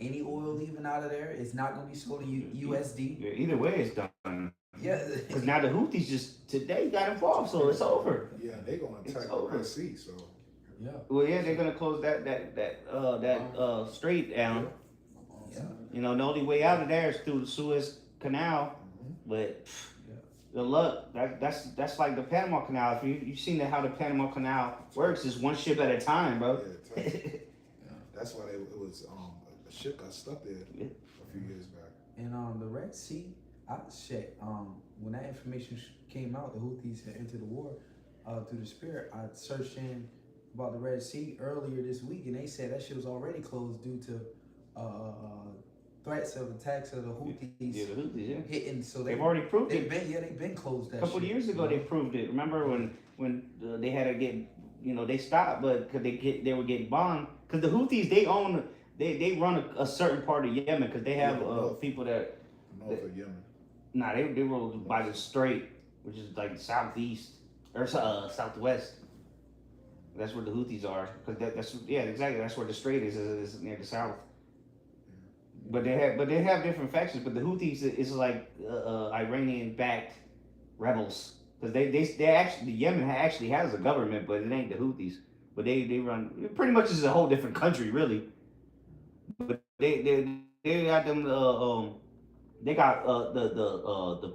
[SPEAKER 3] Any oil leaving out of there is not going to be sold in USD.
[SPEAKER 1] Yeah, either way, it's done.
[SPEAKER 3] Yeah.
[SPEAKER 1] Because now the Houthis just today got involved, so it's over.
[SPEAKER 4] Yeah, they're going to attack the Red Sea, so.
[SPEAKER 1] Yeah. Well, yeah, they're going to close that strait down. Yeah. You know, the only way out of there is through the Suez Canal, but. Good luck. That's like the Panama Canal. If you've seen how the Panama Canal works, it's one ship at a time, bro.
[SPEAKER 4] Yeah, that's why it was a ship got stuck there a few years back.
[SPEAKER 3] And the Red Sea, when that information came out, the Houthis had entered the war through the spirit. I searched in about the Red Sea earlier this week, and they said that shit was already closed due to threats of attacks of the Houthis. Yeah, the Houthis, hitting. So they've already proved it. They've been closed. That
[SPEAKER 1] a couple of years ago, they proved it. Remember when they had to get, they stopped, but because they were getting bombed. Because the Houthis, they run a certain part of Yemen because they have people that.
[SPEAKER 4] North of Yemen.
[SPEAKER 1] Nah, they were by the strait, which is like southeast or southwest. That's where the Houthis are. Because that's exactly. That's where the strait is near the south. But they have different factions. But the Houthis is like Iranian-backed rebels because they actually Yemen actually has a government, but it ain't the Houthis. But they run pretty much is a whole different country, really. But they got them they got the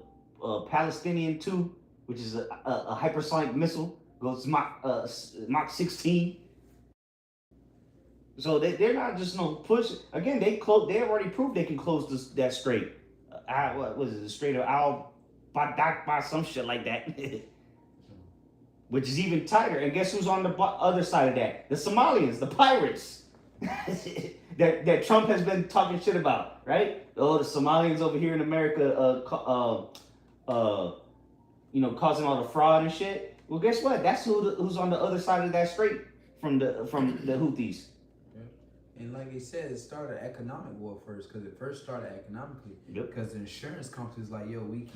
[SPEAKER 1] Palestinian 2, which is a hypersonic missile, goes Mach 16. So they're not just no push. Again, they already proved they can close that strait. What was it? The Strait of Al Badakba, some shit like that. which is even tighter. And guess who's on the other side of that? The Somalians, the pirates. that Trump has been talking shit about, right? Oh, the Somalians over here in America, causing all the fraud and shit. Well, guess what? That's who's on the other side of that strait from the Houthis.
[SPEAKER 3] And like he said, it started economic war first, because it first started economically.
[SPEAKER 1] Yep.
[SPEAKER 3] Because the insurance companies like, yo, we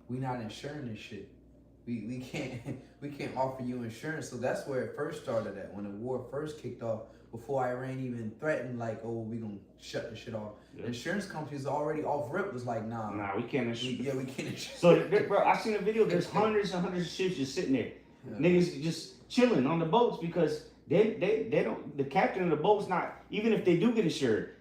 [SPEAKER 3] not insuring this shit. We can't offer you insurance. So that's where it first started at, when the war first kicked off, before Iran even threatened, like, oh, we gonna shut the shit off. Yep. Insurance companies already off rip was like, nah,
[SPEAKER 1] we can't insure.
[SPEAKER 3] We can't insure.
[SPEAKER 1] So, bro, I seen a video. There's hundreds and hundreds of ships just sitting there, niggas just chilling on the boats because they don't. The captain of the boat's not, even if they do get insured,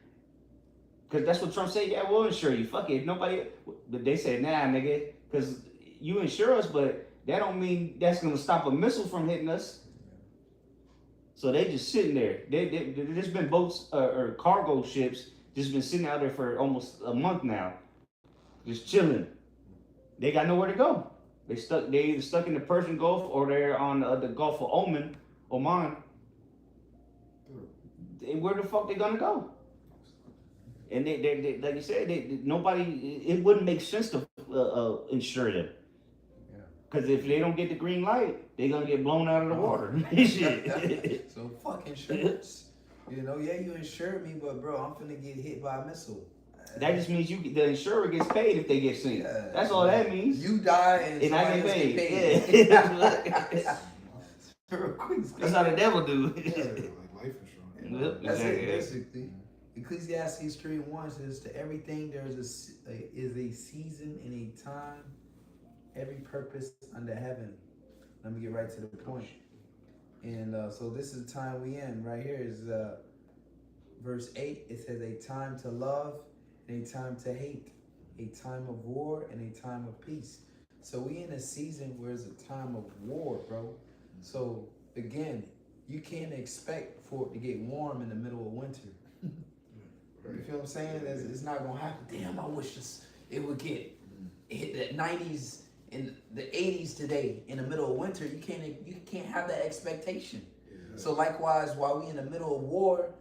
[SPEAKER 1] because that's what Trump said. Yeah, we'll insure you. Fuck it. Nobody. But they said, nah, nigga, because you insure us, but that don't mean that's gonna stop a missile from hitting us. So they just sitting there. There's been boats or cargo ships just been sitting out there for almost a month now, just chilling. They got nowhere to go. They either stuck in the Persian Gulf or they're on the Gulf of Oman. And where the fuck they gonna go? And they like you said, nobody. It wouldn't make sense to insure them. Because if they don't get the green light, they're going to get blown out of the water. Shit.
[SPEAKER 3] So fuck insurance. You insured me, but bro, I'm finna get hit by a missile.
[SPEAKER 1] That just means the insurer gets paid if they get sink. Yeah, that's all that means.
[SPEAKER 3] You die and
[SPEAKER 1] I get
[SPEAKER 3] paid. Yeah.
[SPEAKER 1] That's how the devil do.
[SPEAKER 4] Like life insurance.
[SPEAKER 1] Yep,
[SPEAKER 3] That's
[SPEAKER 1] exactly.
[SPEAKER 3] it, basically. Ecclesiastes 3:1 says, to everything there is a season and a time, every purpose under heaven. Let me get right to the point. And so this is the time we in. Right here is verse 8. It says, a time to love and a time to hate, a time of war and a time of peace. So we in a season where it's a time of war, bro. So again, you can't expect for it to get warm in the middle of winter. You feel what I'm saying? It's not gonna happen. Damn, I wish it would hit the 90s in the 80s today in the middle of winter. You can't have that expectation. Yeah. So likewise, while we in the middle of war,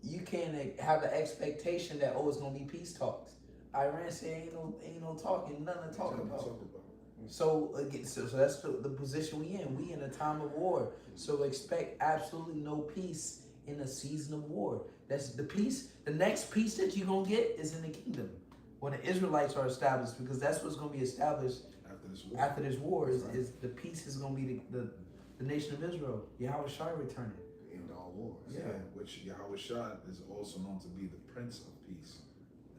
[SPEAKER 3] you can't have the expectation that it's gonna be peace talks. Iran said ain't no talking, nothing to talk about. So again, so that's the position we in. We in a time of war. So expect absolutely no peace in a season of war. That's the peace. The next peace that you're gonna get is in the kingdom, when the Israelites are established, because that's what's gonna be established after this war. Is the peace is gonna be the nation of Israel. Yahweh Shai returning.
[SPEAKER 2] End all wars.
[SPEAKER 4] Yeah, which Yahweh Shai is also known to be the Prince of Peace,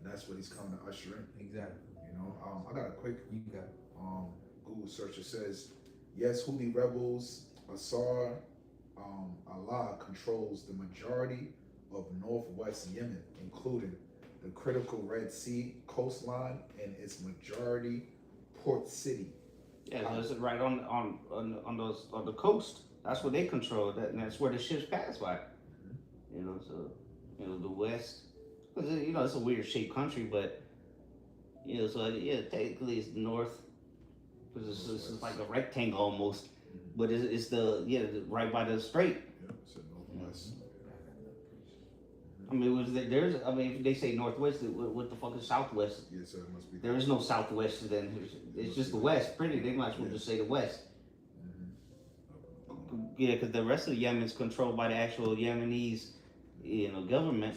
[SPEAKER 4] and that's what he's coming to usher in.
[SPEAKER 3] Exactly.
[SPEAKER 4] I got a quick.
[SPEAKER 3] You got
[SPEAKER 4] Google searcher says, yes, Houthi rebels, Asar, Allah controls the majority of northwest Yemen, including the critical Red Sea coastline and its majority port city.
[SPEAKER 1] Yeah, so it's right on the coast. That's what they control. And that's where the ships pass by. Mm-hmm. The west. It's a weird shaped country, but technically it's the north. Because it's like a rectangle almost, but it's right by the strait.
[SPEAKER 4] Yeah, it's northwest.
[SPEAKER 1] I mean, if they say northwest, what the fuck is southwest?
[SPEAKER 4] Yeah, so it must be.
[SPEAKER 1] There is no southwest then. It's just the west. Pretty, they might as well just say the west. Mm-hmm. Yeah, because the rest of Yemen is controlled by the actual Yemenese, government.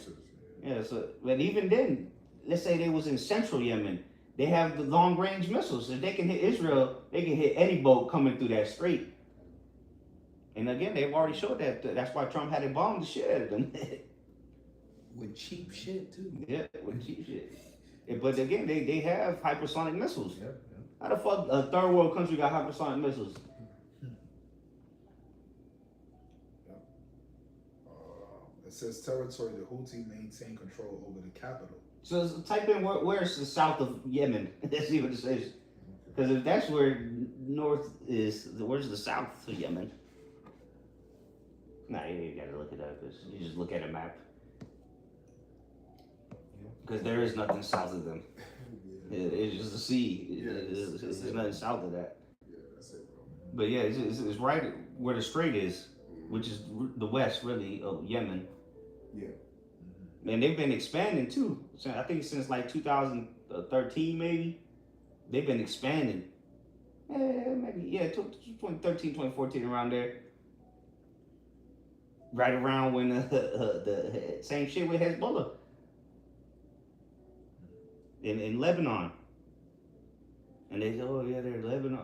[SPEAKER 1] Yeah, so but even then, let's say they was in central Yemen. They have the long-range missiles. If they can hit Israel, they can hit any boat coming through that strait. And again, they've already showed that. That's why Trump had to bomb the shit out of them.
[SPEAKER 3] with cheap shit too.
[SPEAKER 1] Yeah, with cheap shit. But again, they have hypersonic missiles.
[SPEAKER 3] Yeah.
[SPEAKER 1] How the fuck a third world country got hypersonic missiles?
[SPEAKER 4] It says territory the Houthi maintain control over the capital.
[SPEAKER 1] So type in where's the south of Yemen. Let's see what it says. Because if that's where north is, where's the south of Yemen? Nah, you gotta look it up. You just look at a map. Because there is nothing south of them. It's just a sea. There's nothing south of that.
[SPEAKER 2] Yeah, that's it, bro.
[SPEAKER 1] But yeah, it's right where the strait is, which is the west, really, of Yemen.
[SPEAKER 2] Yeah.
[SPEAKER 1] And they've been expanding too. So I think since like 2013, maybe they've been expanding. Maybe 2013, 2014, around there. Right around when the same shit with Hezbollah in Lebanon. And they say, oh yeah, they're Lebanon,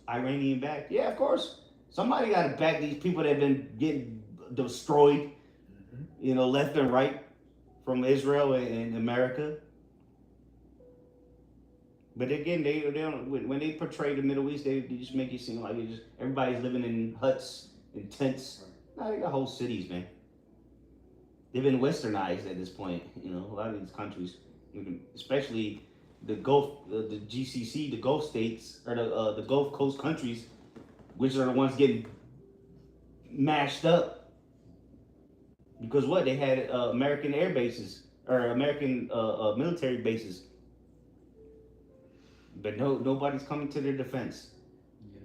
[SPEAKER 1] Iranian backed. Yeah, of course. Somebody got to back these people that have been getting destroyed, left and right from Israel and America. But again, they don't, when they portray the Middle East, they just make it seem like everybody's living in huts and tents. No, they got whole cities, man. They've been westernized at this point. A lot of these countries, especially the Gulf, the GCC, the Gulf states, or the Gulf Coast countries, which are the ones getting mashed up. Because what? They had American air bases, or American military bases. But nobody's coming to their defense.
[SPEAKER 3] Yeah.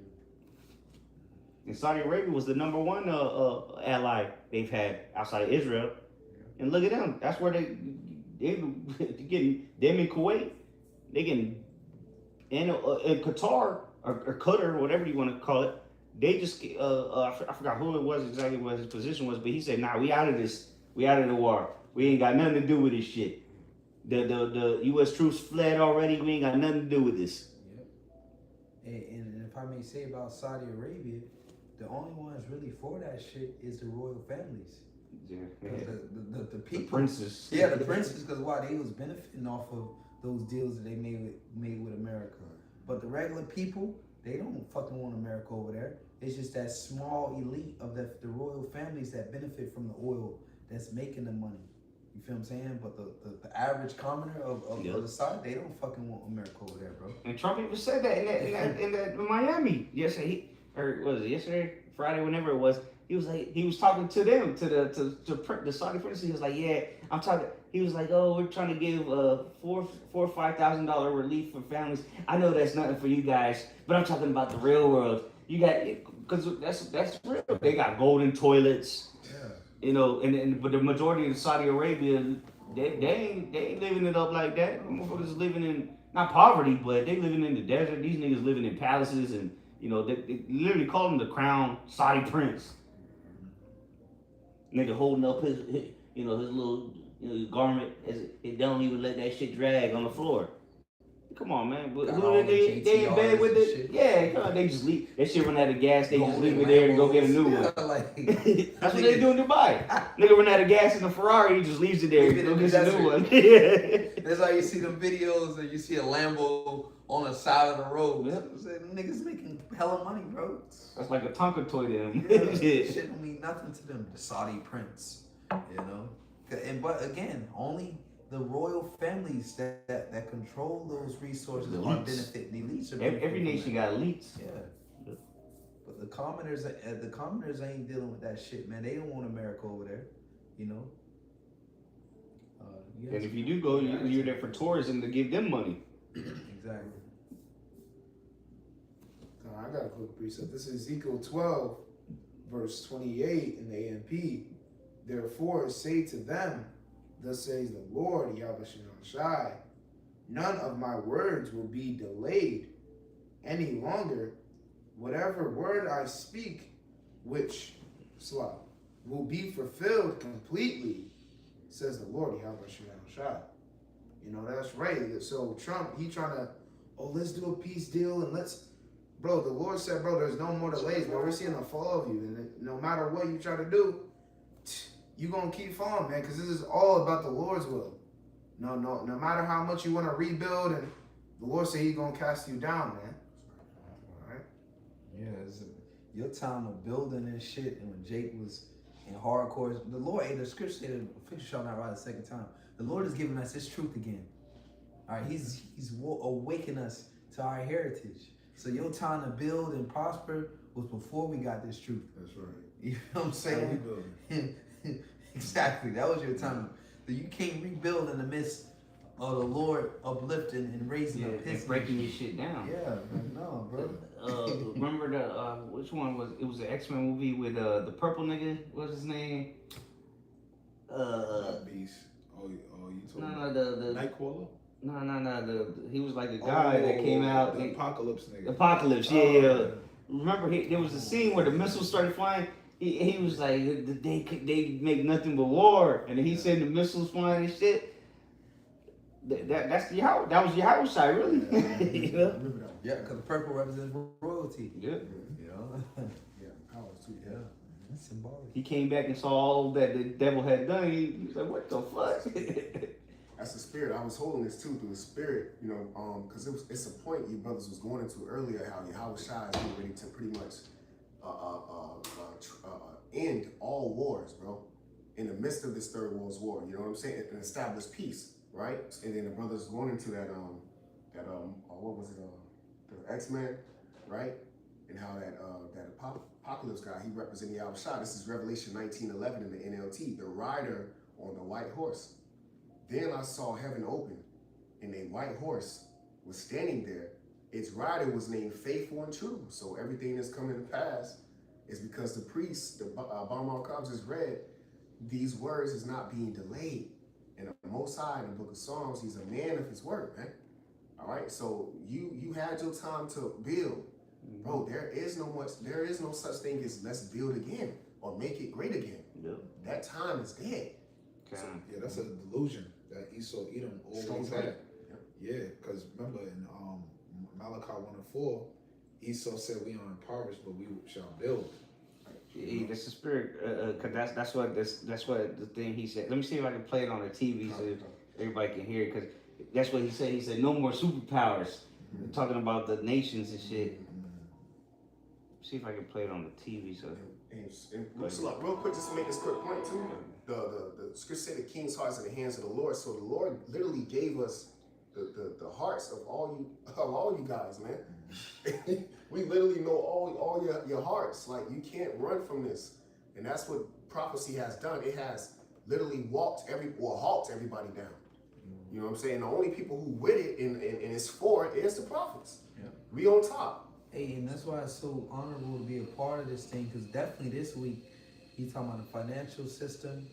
[SPEAKER 1] And Saudi Arabia was the number one ally they've had outside of Israel. Yeah. And look at them. That's where they getting them in Kuwait. They getting in Qatar or Qatar, whatever you want to call it. They just I forgot who it was exactly, what his position was, but he said, "Nah, we out of this. We out of the war. We ain't got nothing to do with this shit. The U.S. troops fled already. We ain't got nothing to do with this."
[SPEAKER 3] Yep. And if I may say about Saudi Arabia, the only ones really for that shit is the royal families.
[SPEAKER 1] Yeah.
[SPEAKER 3] The people.
[SPEAKER 1] The princes.
[SPEAKER 3] Yeah, the princes, because why? They was benefiting off of those deals that they made with America. But the regular people, they don't fucking want America over there. It's just that small elite of the royal families that benefit from the oil that's making the money. You feel what I'm saying? But the average commoner of the side, they don't fucking want America over there, bro.
[SPEAKER 1] And Trump even said that in Miami yesterday, yesterday, Friday, whenever it was. He was talking to them, to the Saudi prince. He was like, yeah, I'm talking. He was like, oh, we're trying to give $4,000 or $5,000 relief for families. I know that's nothing for you guys, but I'm talking about the real world. You got, because that's real. They got golden toilets. Yeah. But the majority of Saudi Arabia, they ain't living it up like that. Motherfuckers living in not poverty, but they living in the desert. These niggas living in palaces, and they literally call him the crown Saudi prince. Nigga holding up his little garment as they don't even let that shit drag on the floor. Come on, man. But they in bed with it. Yeah, come on, they just leave. That shit run out of gas. They just leave it there and go get a new one. That's what they do in Dubai. Nigga run out of gas in a Ferrari. He just leaves it there and go get a new one.
[SPEAKER 3] That's how you see them videos and you see a Lambo on the side of the road. Yep. Niggas making hella money, bro.
[SPEAKER 1] That's like a Tonka toy to them.
[SPEAKER 3] Shit don't mean nothing to them. The Saudi prince, But again, only the royal families that control those resources are benefiting. The elites are benefiting.
[SPEAKER 1] Every nation got elites.
[SPEAKER 3] Yeah. But the commoners ain't dealing with that shit, man. They don't want America over there,
[SPEAKER 1] And if you do go, you're there for tourism to give them money.
[SPEAKER 3] Exactly.
[SPEAKER 4] I got a quick precept. This is Ezekiel 12, verse 28 in the AMP. Therefore say to them, thus says the Lord, Yahweh Shai, none of my words will be delayed any longer. Whatever word I speak, which will be fulfilled completely, says the Lord, Yahweh Shai. That's right. So Trump, he trying to, let's do a peace deal and bro, the Lord said, bro, there's no more delays, bro. We're seeing a fall of you. And no matter what you try to do, you're going to keep falling, man, because this is all about the Lord's will. No matter how much you want to rebuild, and the Lord said he's going to cast you down, man. All right?
[SPEAKER 3] Yeah, your time of building and shit, and when Jake was in hardcore, the Lord, the scripture said, official shall not rise a second time. The Lord is giving us his truth again. All right, he's awakening us to our heritage. So your time to build and prosper was before we got this truth.
[SPEAKER 4] That's right.
[SPEAKER 3] You know what I'm saying? Exactly. That was your time. You can't rebuild in the midst the Lord uplifting and raising up
[SPEAKER 1] and
[SPEAKER 3] his
[SPEAKER 1] breaking your shit down.
[SPEAKER 3] Yeah, man, no, bro.
[SPEAKER 1] Remember the which one was it? Was the X-Men movie with the purple nigga? What's his name?
[SPEAKER 4] Not Beast. You told me.
[SPEAKER 1] No, the
[SPEAKER 4] Nightcrawler?
[SPEAKER 1] no. He was like a guy that came out.
[SPEAKER 4] The Apocalypse nigga.
[SPEAKER 1] Apocalypse, yeah. Remember, there was a scene where the missiles started flying. He was like, they make nothing but war, and then he said the missiles flying and shit. That was Yahweh side, really.
[SPEAKER 2] Yeah,
[SPEAKER 1] You know?
[SPEAKER 2] I remember that one.
[SPEAKER 3] Yeah, because the purple represents royalty.
[SPEAKER 1] Yeah.
[SPEAKER 3] You know?
[SPEAKER 2] Yeah, powers too.
[SPEAKER 3] Yeah. It's symbolic.
[SPEAKER 1] He came back and saw all that the devil had done. He was like, what the fuck?
[SPEAKER 2] That's the spirit. I was holding this too through the spirit, you know, because it's a point you brothers was going into earlier, how Yahweh Shai is getting ready to pretty much end all wars, bro. In the midst of this third world war, you know what I'm saying, and establish peace, right? And then the brothers going into that what was it, the X-Men, right? And how that apocalypse guy, he represented Yahweh Shai. This is Revelation 19:11 in the NLT, the rider on the white horse. Then I saw heaven open, and a white horse was standing there. Its rider was named Faithful and True. So everything that's coming to pass is because the priest, the Bamal Cobbs just read, these words is not being delayed. And the Most High in the book of Psalms, he's a man of his word, man. All right, so you had your time to build. Bro, there is no such thing as let's build again or make it great again.
[SPEAKER 1] Yep.
[SPEAKER 2] That time is dead.
[SPEAKER 1] Okay.
[SPEAKER 4] Yeah, that's a delusion that Esau, Edom always had. Yeah, because remember in Malachi 1:4, Esau said we are impoverished, but we shall build.
[SPEAKER 1] Yeah, that's the spirit. Cause that's what the thing he said. Let me see if I can play it on the TV so everybody can hear it. Cause that's what he said. He said no more superpowers. Talking about the nations and shit. See if I can play it on the TV. So.
[SPEAKER 2] And real quick, just to make this quick point too, the scripture said the king's heart is in the hands of the Lord. So the Lord literally gave us the hearts of all you guys, man. We literally know all your hearts. Like, you can't run from this, and that's what prophecy has done. It has literally halked everybody down. You know what I'm saying? The only people who with it and it's for it is the prophets.
[SPEAKER 3] Yeah.
[SPEAKER 2] We on top.
[SPEAKER 3] Hey, and that's why it's so honorable to be a part of this thing, because definitely this week, he's talking about the financial system,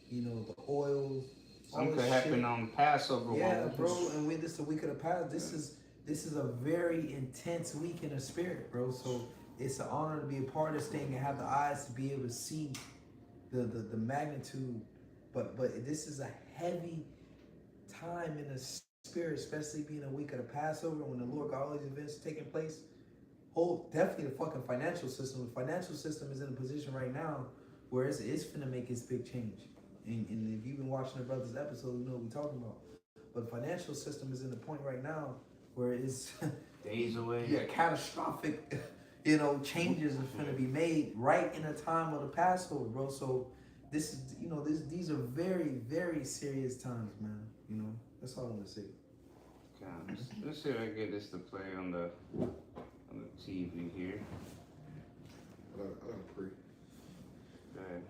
[SPEAKER 3] you know, the oils.
[SPEAKER 1] Something could happen on Passover.
[SPEAKER 3] Yeah, bro, and this is the week of the past. This is a very intense week in the spirit, bro. So it's an honor to be a part of this thing and have the eyes to be able to see the magnitude. But this is a heavy time in the spirit, especially being a week of the Passover when the Lord got all these events taking place. Definitely the fucking financial system. The financial system is in a position right now where it's finna make its big change. And if you've been watching the brothers episode, you know what we're talking about. But the financial system is in the point right now where it's
[SPEAKER 1] days away.
[SPEAKER 3] Yeah, catastrophic, you know, changes are finna be made right in the time of the Passover, bro. So this is, you know, these are very, very serious times, man. You know, that's all I want to say.
[SPEAKER 1] Let's see if I can get this to play on the TV here.
[SPEAKER 4] I gotta pray.
[SPEAKER 1] Go ahead.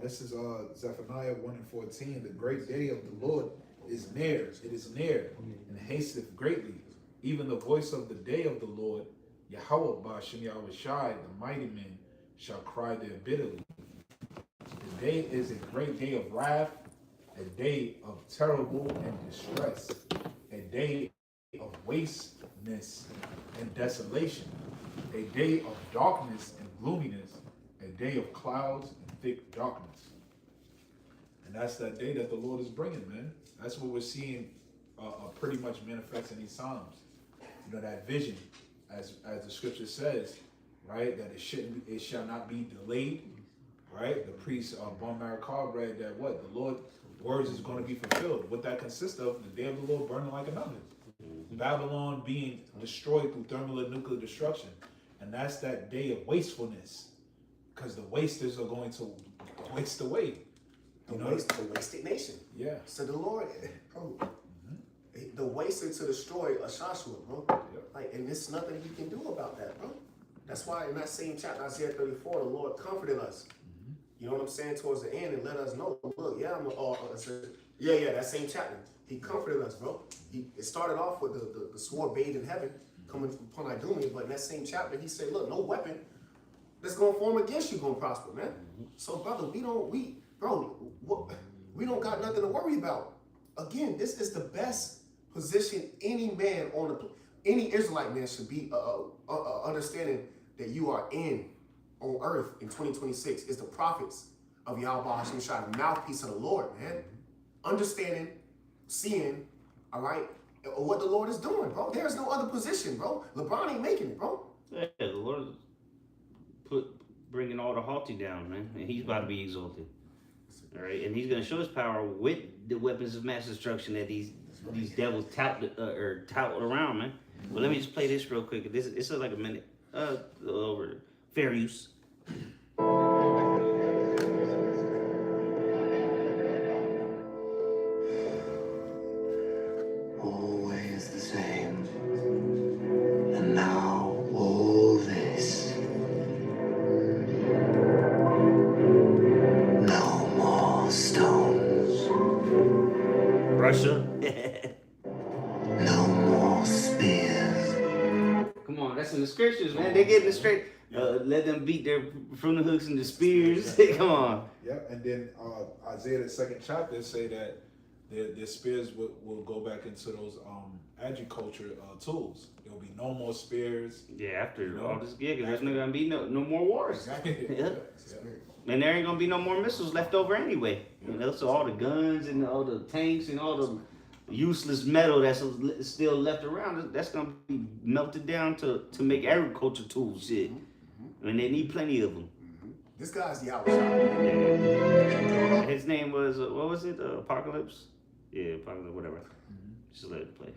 [SPEAKER 4] This is Zephaniah 1:14. The great day of the Lord is near. It is near and hasteth greatly. Even the voice of the day of the Lord, Yahweh Ba'ashem Yahweh Shai, the mighty men, shall cry there bitterly. The day is a great day of wrath, a day of terrible and distress, a day of wasteness and desolation, a day of darkness and gloominess, a day of clouds and thick darkness. And that's that day that the Lord is bringing, man. That's what we're seeing pretty much manifest in these Psalms. You know, that vision, as the scripture says, right, that it shall not be delayed, right? The priest Bon Marikar read that the Lord's words is going to be fulfilled. What that consists of, the day of the Lord burning like an oven. Babylon being destroyed through thermal and nuclear destruction. And that's that day of wastefulness. Because the wasters are going to waste away.
[SPEAKER 2] The wasted nation.
[SPEAKER 4] Yeah.
[SPEAKER 2] So the Lord, bro, the waster to destroy a Joshua, bro.
[SPEAKER 4] Yep.
[SPEAKER 2] Like, and there's nothing he can do about that, bro. That's why in that same chapter, Isaiah 34, the Lord comforted us. You know what I'm saying? Towards the end, and let us know, look, that same chapter. He comforted us, bro. It started off with the sword bathed in heaven, coming upon Idumea, but in that same chapter, he said, look, no weapon that's gonna form against you gonna prosper, man. So, brother, we don't got nothing to worry about. Again, this is the best position any man any Israelite man should be understanding that you are on earth in 2026 is the prophets of Yahweh Hashem Shai, the mouthpiece of the Lord, man. Understanding, seeing, all right, what the Lord is doing, bro. There's no other position, bro. LeBron ain't making it, bro.
[SPEAKER 1] Yeah, the Lord bringing all the haughty down, man, and he's about to be exalted. All right, and he's going to show his power with the weapons of mass destruction that these devils tout around, man. Well, let me just play this real quick. This is like a minute. Over fair use.
[SPEAKER 5] Always the same. And now all this. No more stones.
[SPEAKER 1] Russia.
[SPEAKER 5] No more spears.
[SPEAKER 1] Come on, that's in the scriptures, man. They getting it straight. Let them beat their pruning hooks and the spears. Come on.
[SPEAKER 4] Yep, and then Isaiah the 2nd chapter say that their spears will go back into those agriculture tools. There will be no more spears.
[SPEAKER 1] Yeah, after all this gig, there's not gonna be no more wars.
[SPEAKER 2] Exactly.
[SPEAKER 1] Yeah. And there ain't gonna be no more missiles left over anyway. You know, so all the guns and all the tanks and all the useless metal that's still left around, that's gonna be melted down to make agriculture tools, shit. And they need plenty of them.
[SPEAKER 2] This guy's Yahweh.
[SPEAKER 1] His name was what was it? Apocalypse. Yeah, Apocalypse, whatever. Just let it play.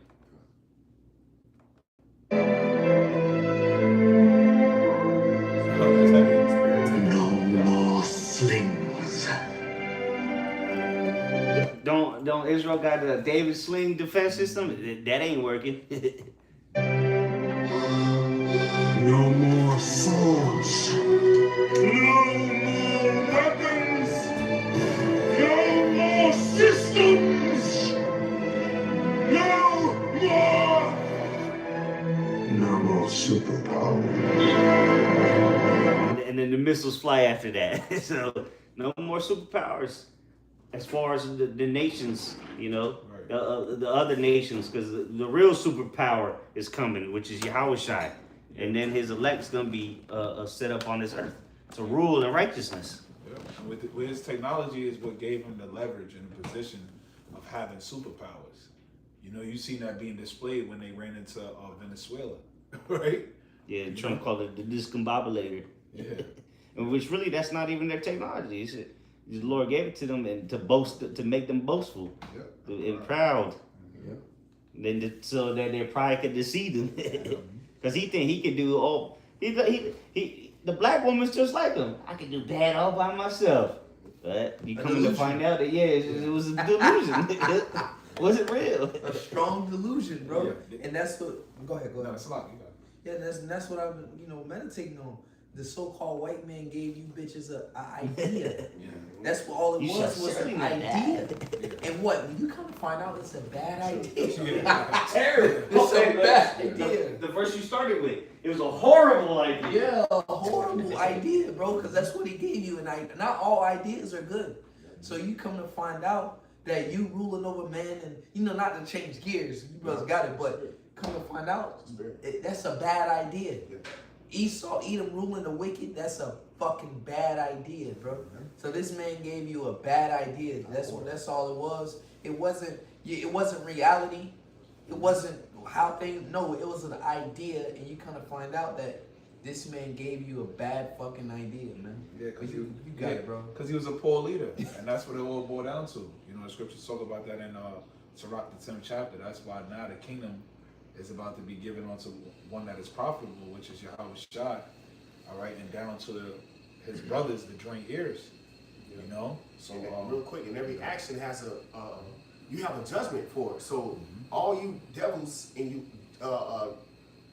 [SPEAKER 5] No more slings.
[SPEAKER 1] Don't Israel got a David sling defense system? That ain't working.
[SPEAKER 5] No more swords. No more weapons. No more systems. No more. No more superpower.
[SPEAKER 1] And then the missiles fly after that. So no more superpowers as far as the nations, you know,
[SPEAKER 4] Right.
[SPEAKER 1] the other nations, because the real superpower is coming, which is Yahweh Shai. And then his elect's going to be set up on this earth to rule in righteousness.
[SPEAKER 4] Yeah. And with his technology is what gave him the leverage and the position of having superpowers. You know, you seen that being displayed when they ran into Venezuela, right?
[SPEAKER 1] Yeah, Trump called it the discombobulator.
[SPEAKER 4] Yeah.
[SPEAKER 1] And which really, that's not even their technology. The Lord gave it to them and to boast, to make them boastful and proud. Then so that their pride could deceive them. Because he think he could do all. The black woman's just like him. I can do bad all by myself. But you coming to find out that it was a delusion. Was it real?
[SPEAKER 3] A strong delusion, bro.
[SPEAKER 4] Yeah.
[SPEAKER 3] And that's what. Go ahead.
[SPEAKER 4] No, it's a lot. You got it.
[SPEAKER 3] Yeah, that's what I've been, meditating on. The so-called white man gave you bitches an idea. That's what all it was an idea. And what? When you come to find out, it's a bad idea.
[SPEAKER 1] Terrible.
[SPEAKER 3] It's a bad idea.
[SPEAKER 1] The verse you started with, it was a horrible idea.
[SPEAKER 3] Yeah, a horrible idea, bro. Because that's what he gave you, and not all ideas are good. So you come to find out that you ruling over man, and not to change gears. You brothers got it, but come to find out, that's a bad idea. Esau, Edom ruling the wicked, that's a fucking bad idea, bro. So this man gave you a bad idea. That's all it was. It wasn't reality. It wasn't how things, no, it was an idea, and you kind of find out that this man gave you a bad fucking idea, man.
[SPEAKER 4] Yeah, because
[SPEAKER 3] you got it, bro.
[SPEAKER 4] Because he was a poor leader, and that's what it all boiled down to. The scriptures talk about that in Sirach, the 10th chapter. That's why now the kingdom is about to be given unto one that is profitable, which is Yahweh Shai, all right, and down to his brothers, the joint ears, So
[SPEAKER 2] real quick, and every action has you have a judgment for it. So all you devils and you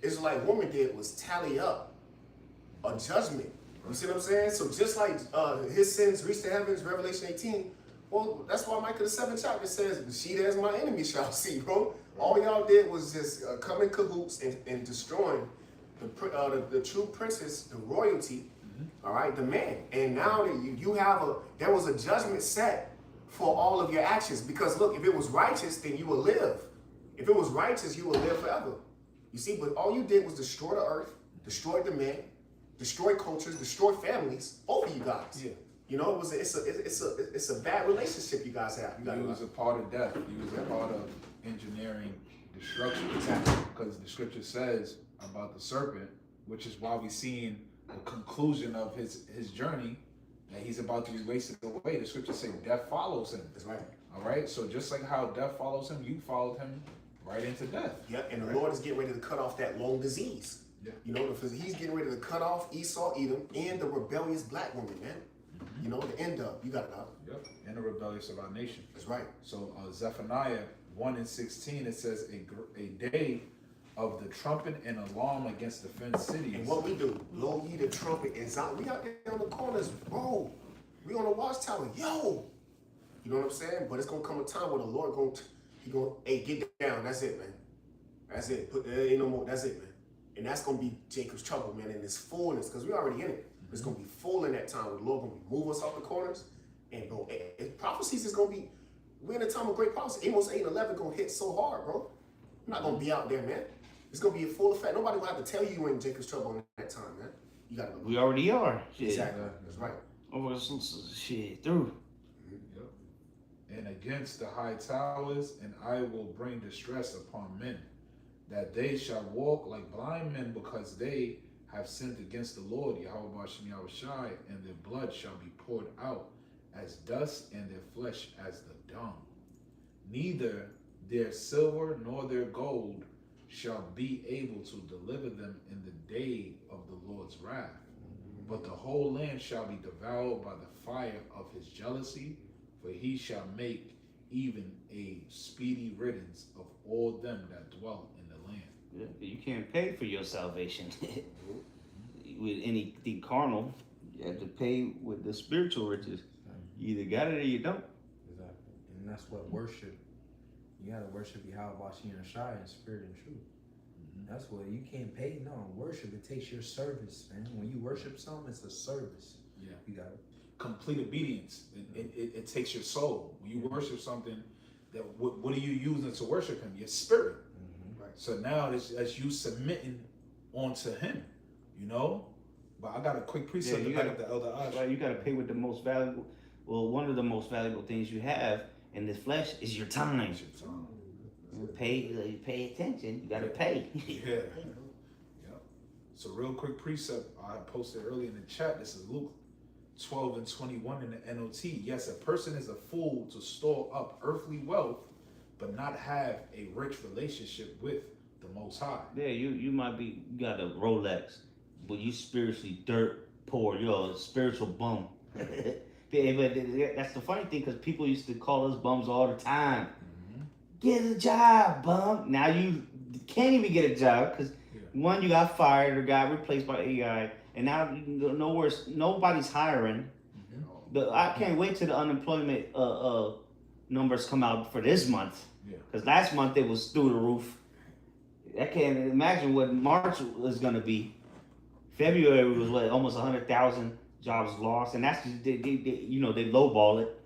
[SPEAKER 2] Israelite woman did was tally up a judgment. You see what I'm saying? So just like his sins reached the heavens, Revelation 18, Well, that's why Micah the 7th chapter says, "She that is my enemy shall see," bro. All y'all did was just come in cahoots and destroying the true princess, the royalty, all right, the man. And now that you have there was a judgment set for all of your actions. Because look, if it was righteous, then you will live. If it was righteous, you will live forever. You see, but all you did was destroy the earth, destroy the man, destroy cultures, destroy families. Both of you guys.
[SPEAKER 4] Yeah.
[SPEAKER 2] You know, it's a bad relationship you guys have.
[SPEAKER 4] He was a part of death. He was a part of engineering destruction. Because the scripture says about the serpent, which is why we're seeing the conclusion of his journey, that he's about to be wasted away. The scripture says death follows him.
[SPEAKER 2] That's right.
[SPEAKER 4] All right. So just like how death follows him, you followed him right into death.
[SPEAKER 2] Yep. And the Lord is getting ready to cut off that long disease.
[SPEAKER 4] Yeah.
[SPEAKER 2] You know, because he's getting ready to cut off Esau, Edom, and the rebellious black woman, man. You know, the end of, you got it out.
[SPEAKER 4] Yep. And the rebellious of our nation.
[SPEAKER 2] That's right.
[SPEAKER 4] So Zephaniah 1:16, it says a day of the trumpet and alarm against the fenced cities.
[SPEAKER 2] And what we do, blow ye the trumpet and Zion. We out there on the corners, bro. We on the watchtower, yo. You know what I'm saying? But it's gonna come a time where the Lord hey, get down. That's it, man. That's it. Ain't no more. That's it, man. And that's gonna be Jacob's trouble, man, in this fullness, because we already in it. It's gonna be full in that time where the Lord gonna move us off the corners, and bro, prophecies is gonna be. We're in a time of great prophecy. Amos 8:11 gonna hit so hard, bro. I'm not gonna be out there, man. It's gonna be a full effect. Nobody will have to tell you you're in Jacob's trouble in that time, man. You gotta know.
[SPEAKER 1] We already are. Shit.
[SPEAKER 2] Exactly. That's right.
[SPEAKER 1] Over shit through.
[SPEAKER 4] Yep. And against the high towers, and I will bring distress upon men, that they shall walk like blind men, because they have sinned against the Lord, Yahweh Bashem Yahushai, and their blood shall be poured out as dust, and their flesh as the dung. Neither their silver nor their gold shall be able to deliver them in the day of the Lord's wrath. But the whole land shall be devoured by the fire of his jealousy, for he shall make even a speedy riddance of all them that dwell in the land.
[SPEAKER 1] Yeah, you can't pay for your salvation with anything carnal. You have to pay with the spiritual riches. You either got it or you don't.
[SPEAKER 6] Exactly. And that's what worship. You gotta worship Yahweh Bashem Yahushai in spirit and truth. That's what you can't pay. No, worship, it takes your service, man. When you worship something, it's a service.
[SPEAKER 4] Yeah.
[SPEAKER 6] You got it.
[SPEAKER 4] Complete obedience. It takes your soul. When you worship something, that what are you using to worship him? Your spirit.
[SPEAKER 2] Right.
[SPEAKER 4] So now that's you submitting onto him, you know? But I got a quick precept to back up the Elder Ash.
[SPEAKER 1] Right, you got to pay with the most valuable. Well, one of the most valuable things you have in this flesh is your time. You pay attention. You got to pay.
[SPEAKER 4] Yeah. Yep. So real quick precept I posted earlier in the chat. This is Luke 12:21 in the NOT. Yes, a person is a fool to store up earthly wealth, but not have a rich relationship with the Most High.
[SPEAKER 1] Yeah, you might be you got a Rolex, but you spiritually dirt poor. You're a spiritual bum. Yeah, but that's the funny thing, because people used to call us bums all the time. Get a job, bum. Now you can't even get a job because one, you got fired or got replaced by AI, and now nobody's hiring. I can't wait till the unemployment numbers come out for this month, because last month it was through the roof. I can't imagine what March was gonna be. February was what, almost 100,000 jobs lost, and that's just, they lowball it.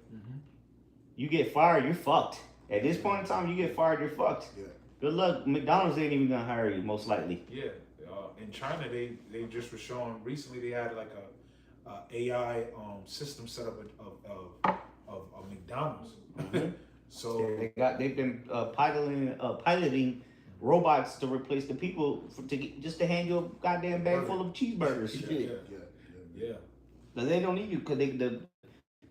[SPEAKER 1] You get fired, you're fucked. At this point in time, you get fired, you're fucked.
[SPEAKER 2] Yeah.
[SPEAKER 1] Good luck. McDonald's ain't even gonna hire you, most likely.
[SPEAKER 4] Yeah. In China, they just were showing recently. They had like a AI system set up of McDonald's. So
[SPEAKER 1] They've been piloting robots to replace the people just to hand you a goddamn bag full of cheeseburgers.
[SPEAKER 4] Yeah.
[SPEAKER 1] But they don't need you, because the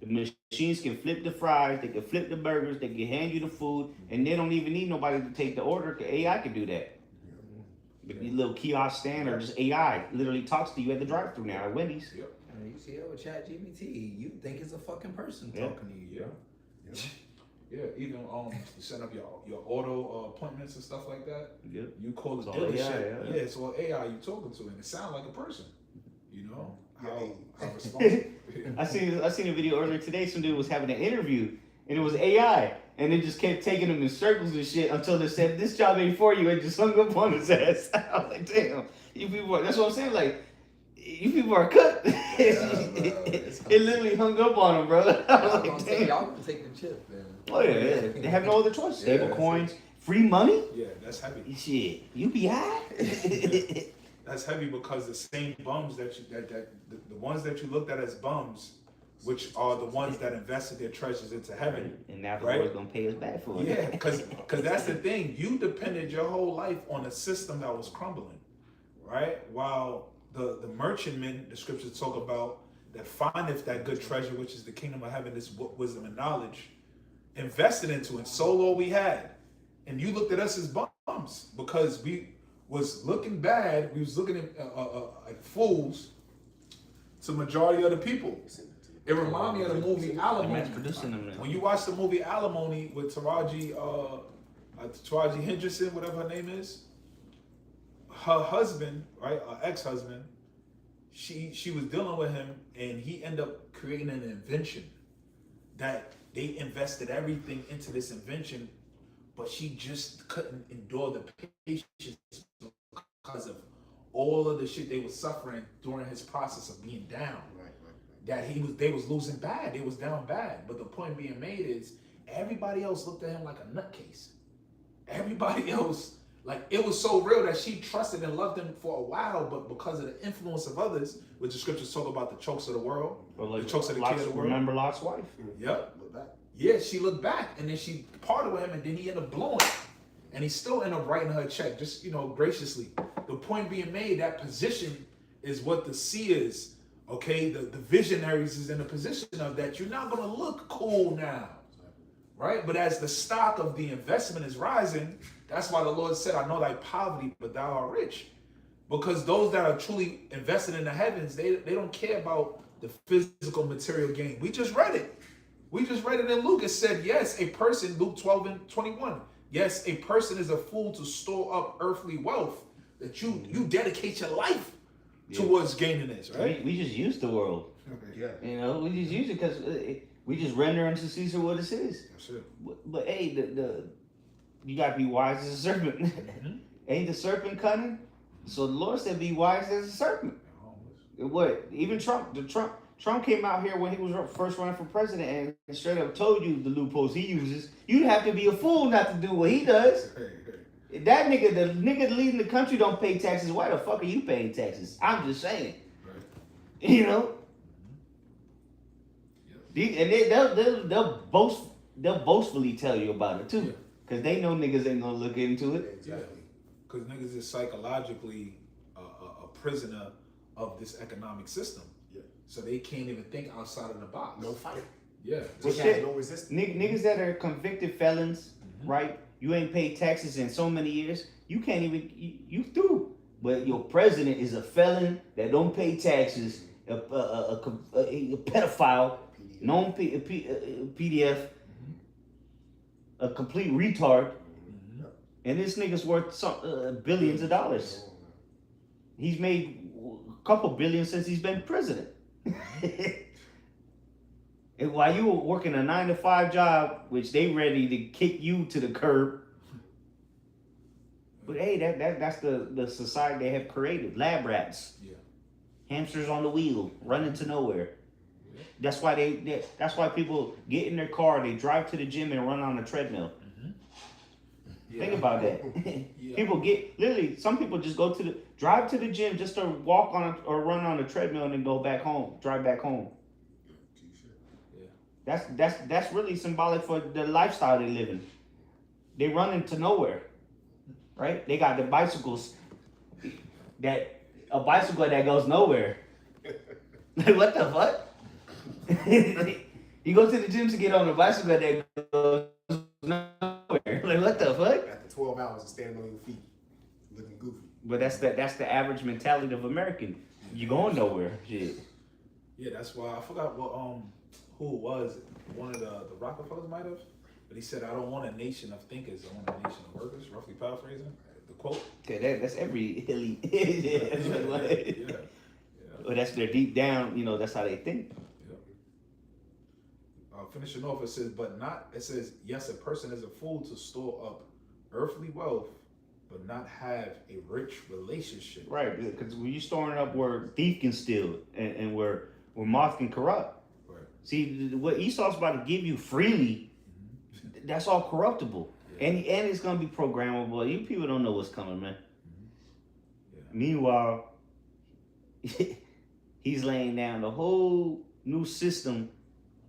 [SPEAKER 1] machines can flip the fries, they can flip the burgers, they can hand you the food, and they don't even need nobody to take the order. AI can do that. Your little kiosk stand or just AI literally talks to you at the drive-thru now at Wendy's.
[SPEAKER 6] And you see it with ChatGPT, you think it's a fucking person talking to you, bro.
[SPEAKER 4] Yeah, even you set up your auto appointments and stuff like that.
[SPEAKER 1] Yep.
[SPEAKER 4] You call the
[SPEAKER 1] It's all
[SPEAKER 4] dealership.
[SPEAKER 1] AI,
[SPEAKER 4] It's all AI you talking to, and it sounds like a person. You know how responsible.
[SPEAKER 1] I seen a video earlier today. Some dude was having an interview, and it was AI. And it just kept taking him in circles and shit until they said, this job ain't for you, and just hung up on his ass. I was like, damn, you people are, that's what I'm saying, like, you people are cooked. It literally hung up on him, bro. I was like, damn.
[SPEAKER 3] Y'all gonna take the chip, man.
[SPEAKER 1] Oh yeah, they have no other choice. Stable coins, free money.
[SPEAKER 4] Yeah, that's heavy.
[SPEAKER 1] Shit, you be high.
[SPEAKER 4] That's heavy because the same bums that the ones that you looked at as bums, which are the ones that invested their treasures into heaven.
[SPEAKER 1] And now the
[SPEAKER 4] right?
[SPEAKER 1] Lord's gonna pay us back for it.
[SPEAKER 4] Yeah, because that's the thing. You depended your whole life on a system that was crumbling, right? While the merchantmen, the scriptures talk about, that findeth that good treasure, which is the kingdom of heaven, is wisdom and knowledge, invested into it, sold all we had. And you looked at us as bums because we was looking bad. We was looking at like fools to majority of the people. It reminded me of the movie Alimony. When you watch the movie Alimony with Taraji Henderson, whatever her name is, her husband, right, her ex-husband, she was dealing with him, and he ended up creating an invention that they invested everything into this invention, but she just couldn't endure the patience because of all of the shit they were suffering during his process of being down. That they was losing bad. They was down bad. But the point being made is everybody else looked at him like a nutcase. Everybody else, like, it was so real that she trusted and loved him for a while, but because of the influence of others, which the scriptures talk about the chokes of the world,
[SPEAKER 1] like
[SPEAKER 4] the chokes of the kid of the world.
[SPEAKER 1] Remember Lot's wife?
[SPEAKER 4] Yep. Yeah, she looked back, and then she parted with him, and then he ended up blowing it. And he still ended up writing her a check, just, graciously. The point being made, that position is what the seers, okay, the visionaries is in a position of that. You're not going to look cool now, right? But as the stock of the investment is rising, that's why the Lord said, I know thy poverty, but thou art rich. Because those that are truly invested in the heavens, they don't care about the physical material gain. We just read it. We just read it in Luke. It said, yes, a person, Luke 12:21, yes, a person is a fool to store up earthly wealth, that you dedicate your life towards gaining this, right?
[SPEAKER 1] We just use the world.
[SPEAKER 2] Yeah.
[SPEAKER 1] We just use it because we just render unto Caesar what it is.
[SPEAKER 4] That's it.
[SPEAKER 1] But hey, you gotta be wise as a serpent.
[SPEAKER 4] Mm-hmm.
[SPEAKER 1] Ain't the serpent cunning? So the Lord said, "Be wise as a serpent." What? Even Trump came out here when he was first running for president and straight up told you the loopholes he uses. You'd have to be a fool not to do what he does. That nigga, the nigga leading the country, don't pay taxes. Why the fuck are you paying taxes? I'm just saying. Right. And they'll boastfully tell you about it too, because they know niggas ain't gonna look into it.
[SPEAKER 4] Exactly. Because niggas is psychologically a prisoner of this economic system. Yeah. So they can't even think outside of the box.
[SPEAKER 2] No fight.
[SPEAKER 4] Yeah.
[SPEAKER 2] Well, shit, no resistance.
[SPEAKER 1] Niggas that are convicted felons, right? You ain't paid taxes in so many years. You can't even you through. But your president is a felon that don't pay taxes, a pedophile, known PDF, a complete retard, and this nigga's worth billions of dollars. He's made a couple billion since he's been president. And while you were working a 9-to-5 job, which they ready to kick you to the curb. But hey, that's the society they have created. Lab rats. Yeah. Hamsters on the wheel, running to nowhere. Yeah. That's why that's why people get in their car, they drive to the gym and run on a treadmill. Yeah. Think about that. Yeah. People literally, some people just drive to the gym just to walk on or run on a treadmill and then go back home, drive back home. That's really symbolic for the lifestyle they live in. They run into nowhere, right? They got the bicycles a bicycle that goes nowhere. Like, what the fuck? You go to the gym to get on a bicycle that goes nowhere. Like, what the fuck?
[SPEAKER 2] After 12 hours of standing on your feet, looking goofy.
[SPEAKER 1] But that's the average mentality of American. You going nowhere, shit.
[SPEAKER 4] Yeah, that's why I forgot what who it was. One of the Rockefellers might have, but he said, "I don't want a nation of thinkers. I want a nation of workers." Roughly paraphrasing the quote.
[SPEAKER 1] Okay, that's every elite. Yeah. Well, that's their deep down. That's how they think.
[SPEAKER 4] Yeah. finishing off, it says, but not, it says, yes, a person is a fool to store up earthly wealth, but not have a rich relationship.
[SPEAKER 1] Right, because when you storing up where thief can steal and where moth can corrupt.
[SPEAKER 4] Right.
[SPEAKER 1] See, what Esau's about to give you freely, that's all corruptible.
[SPEAKER 4] Yeah.
[SPEAKER 1] And it's gonna be programmable. You people don't know what's coming, man.
[SPEAKER 4] Yeah.
[SPEAKER 1] Meanwhile, he's laying down the whole new system,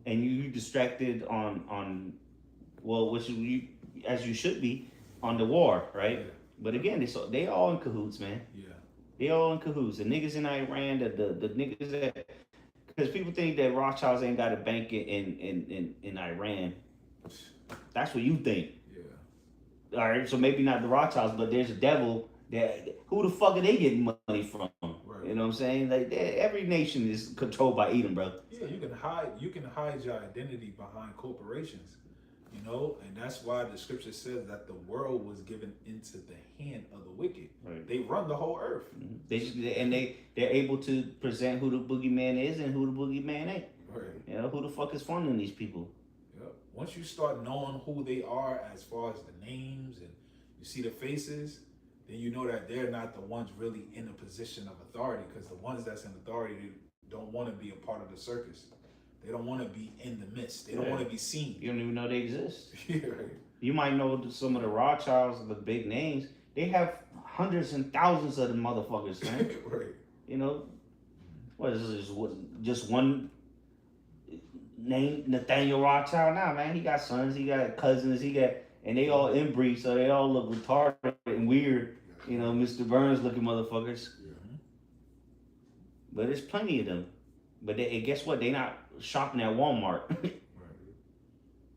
[SPEAKER 1] and you distracted on well, which you as you should be on the war, right?
[SPEAKER 4] Yeah.
[SPEAKER 1] But again, they all in cahoots, man.
[SPEAKER 4] Yeah.
[SPEAKER 1] They all in cahoots. The niggas in Iran, the niggas that, because people think that Rothschilds ain't got a bank in Iran. That's what you think.
[SPEAKER 4] Yeah.
[SPEAKER 1] All right, so maybe not the Rothschilds, but there's a devil that. Who the fuck are they getting money from?
[SPEAKER 4] Right.
[SPEAKER 1] You know what I'm saying? Like every nation is controlled by Edom, bro.
[SPEAKER 4] Yeah, you can hide your identity behind corporations, you know, and that's why the scripture says that the world was given into the hand of the wicked.
[SPEAKER 1] Right.
[SPEAKER 4] They run the whole earth.
[SPEAKER 1] They're able to present who the boogeyman is and who the boogeyman ain't.
[SPEAKER 4] Right.
[SPEAKER 1] You know, who the fuck is funding these people?
[SPEAKER 4] Yep. Once you start knowing who they are as far as the names and you see the faces, then you know that they're not the ones really in a position of authority, because the ones that's in authority don't want to be a part of the circus. They don't want to be in the midst. They don't want to be seen.
[SPEAKER 1] You don't even know they exist.
[SPEAKER 4] Yeah, right.
[SPEAKER 1] You might know some of the Rothschilds, the big names. They have hundreds and thousands of the motherfuckers, man.
[SPEAKER 4] Right.
[SPEAKER 1] You know, what is this? Just one name, Nathaniel Rothschild. Now, man, he got sons, he got cousins, and they all inbreed, so they all look retarded and weird. You know, Mr. Burns looking motherfuckers.
[SPEAKER 4] Mm-hmm.
[SPEAKER 1] But there's plenty of them. But guess what? They not shopping at Walmart.
[SPEAKER 4] Right.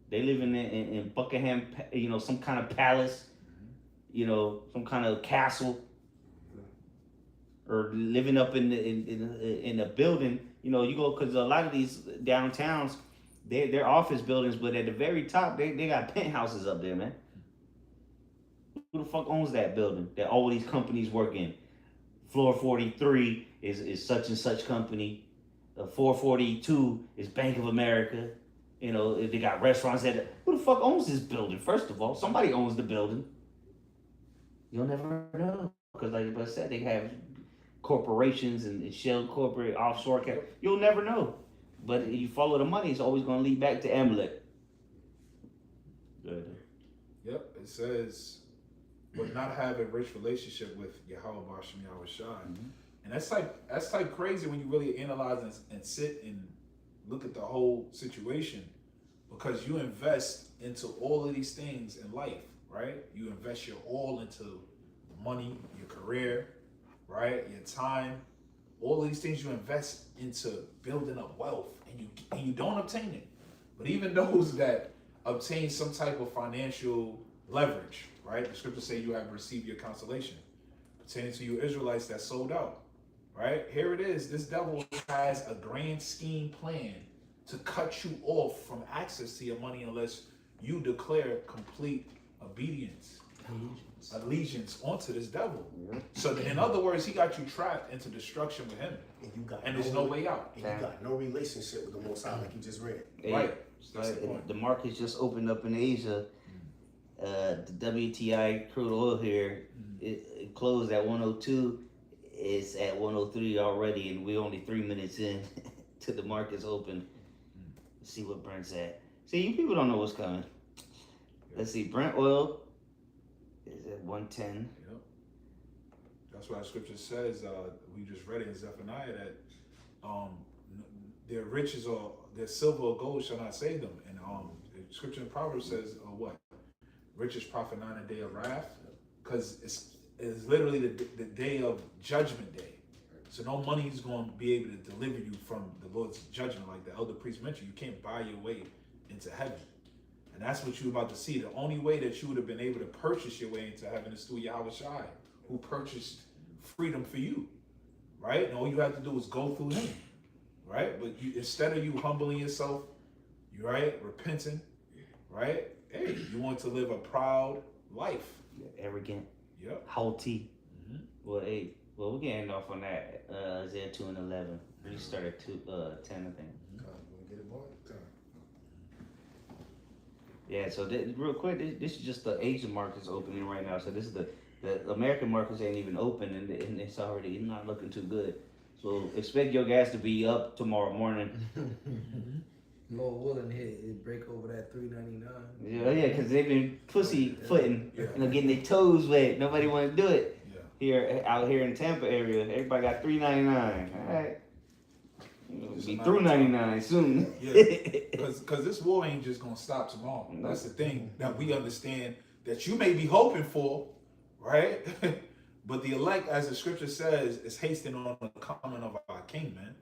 [SPEAKER 1] They living in Buckingham, you know, some kind of palace, you know, some kind of castle, or living up in a building. You know, you go, because a lot of these downtowns, they're office buildings, but at the very top, they got penthouses up there, man. Who the fuck owns that building that all these companies work in? Floor 43 is such and such company. 442 is Bank of America. You know, they got restaurants at who the fuck owns this building? First of all, somebody owns the building. You'll never know, because like I said, they have corporations and shell corporate offshore cap. You'll never know, but if you follow the money, it's always going to lead back to Amalek. Good.
[SPEAKER 4] Yep, it says, but not have a rich relationship with Yahweh Bashem Yahweh Shai. And that's like crazy when you really analyze and sit and look at the whole situation, because you invest into all of these things in life, right? You invest your all into money, your career, right? Your time, all of these things you invest into building up wealth, and you don't obtain it. But even those that obtain some type of financial leverage, right? The scriptures say you have received your consolation. Pertaining to you Israelites that sold out, right? Here it is. This devil has a grand scheme plan to cut you off from access to your money unless you declare complete obedience, allegiance onto this devil. So in other words, he got you trapped into destruction with him, and there's no way out.
[SPEAKER 2] And you got no relationship with the Most High, like you just read.
[SPEAKER 4] Right.
[SPEAKER 1] That's the market's just opened up in Asia. The WTI crude oil here, it closed at 102. It's at 103 already, and we're only 3 minutes in to the market's open. Let's see what Brent's at. See, you people don't know what's coming. Let's see, Brent oil is at 110.
[SPEAKER 4] Yep. That's why the scripture says, we just read it in Zephaniah, that their riches or their silver or gold shall not save them. And the scripture in Proverbs says, what? Riches profit not in a day of wrath, because it's literally the day of judgment day. So no money is going to be able to deliver you from the Lord's judgment, like the elder priest mentioned. You can't buy your way into heaven. And that's what you're about to see. The only way that you would have been able to purchase your way into heaven is through Yahweh Shai, who purchased freedom for you, right? And all you have to do is go through him, right? But instead of you humbling yourself, you right, repenting, right? Hey, you want to live a proud life.
[SPEAKER 1] Arrogant.
[SPEAKER 4] Yep.
[SPEAKER 1] Haughty. Well, hey, we can end off on that. Isaiah 2 and 11. We started 10, I think.
[SPEAKER 2] Get it, boy?
[SPEAKER 1] Yeah, so real quick, this is just the Asian markets opening right now. So this is the American markets ain't even open, and it's already not looking too good. So expect your gas to be up tomorrow morning.
[SPEAKER 6] Lord willing, it break over that $3.99.
[SPEAKER 1] Yeah, because they've been pussyfooting, getting their toes wet. Nobody want to do it out here in Tampa area. Everybody got $3.99. All right, be through 99 soon.
[SPEAKER 4] Yeah, because this war ain't just gonna stop tomorrow. That's the thing that we understand that you may be hoping for, right? But the elect, as the scripture says, is hastening on the coming of our King, man.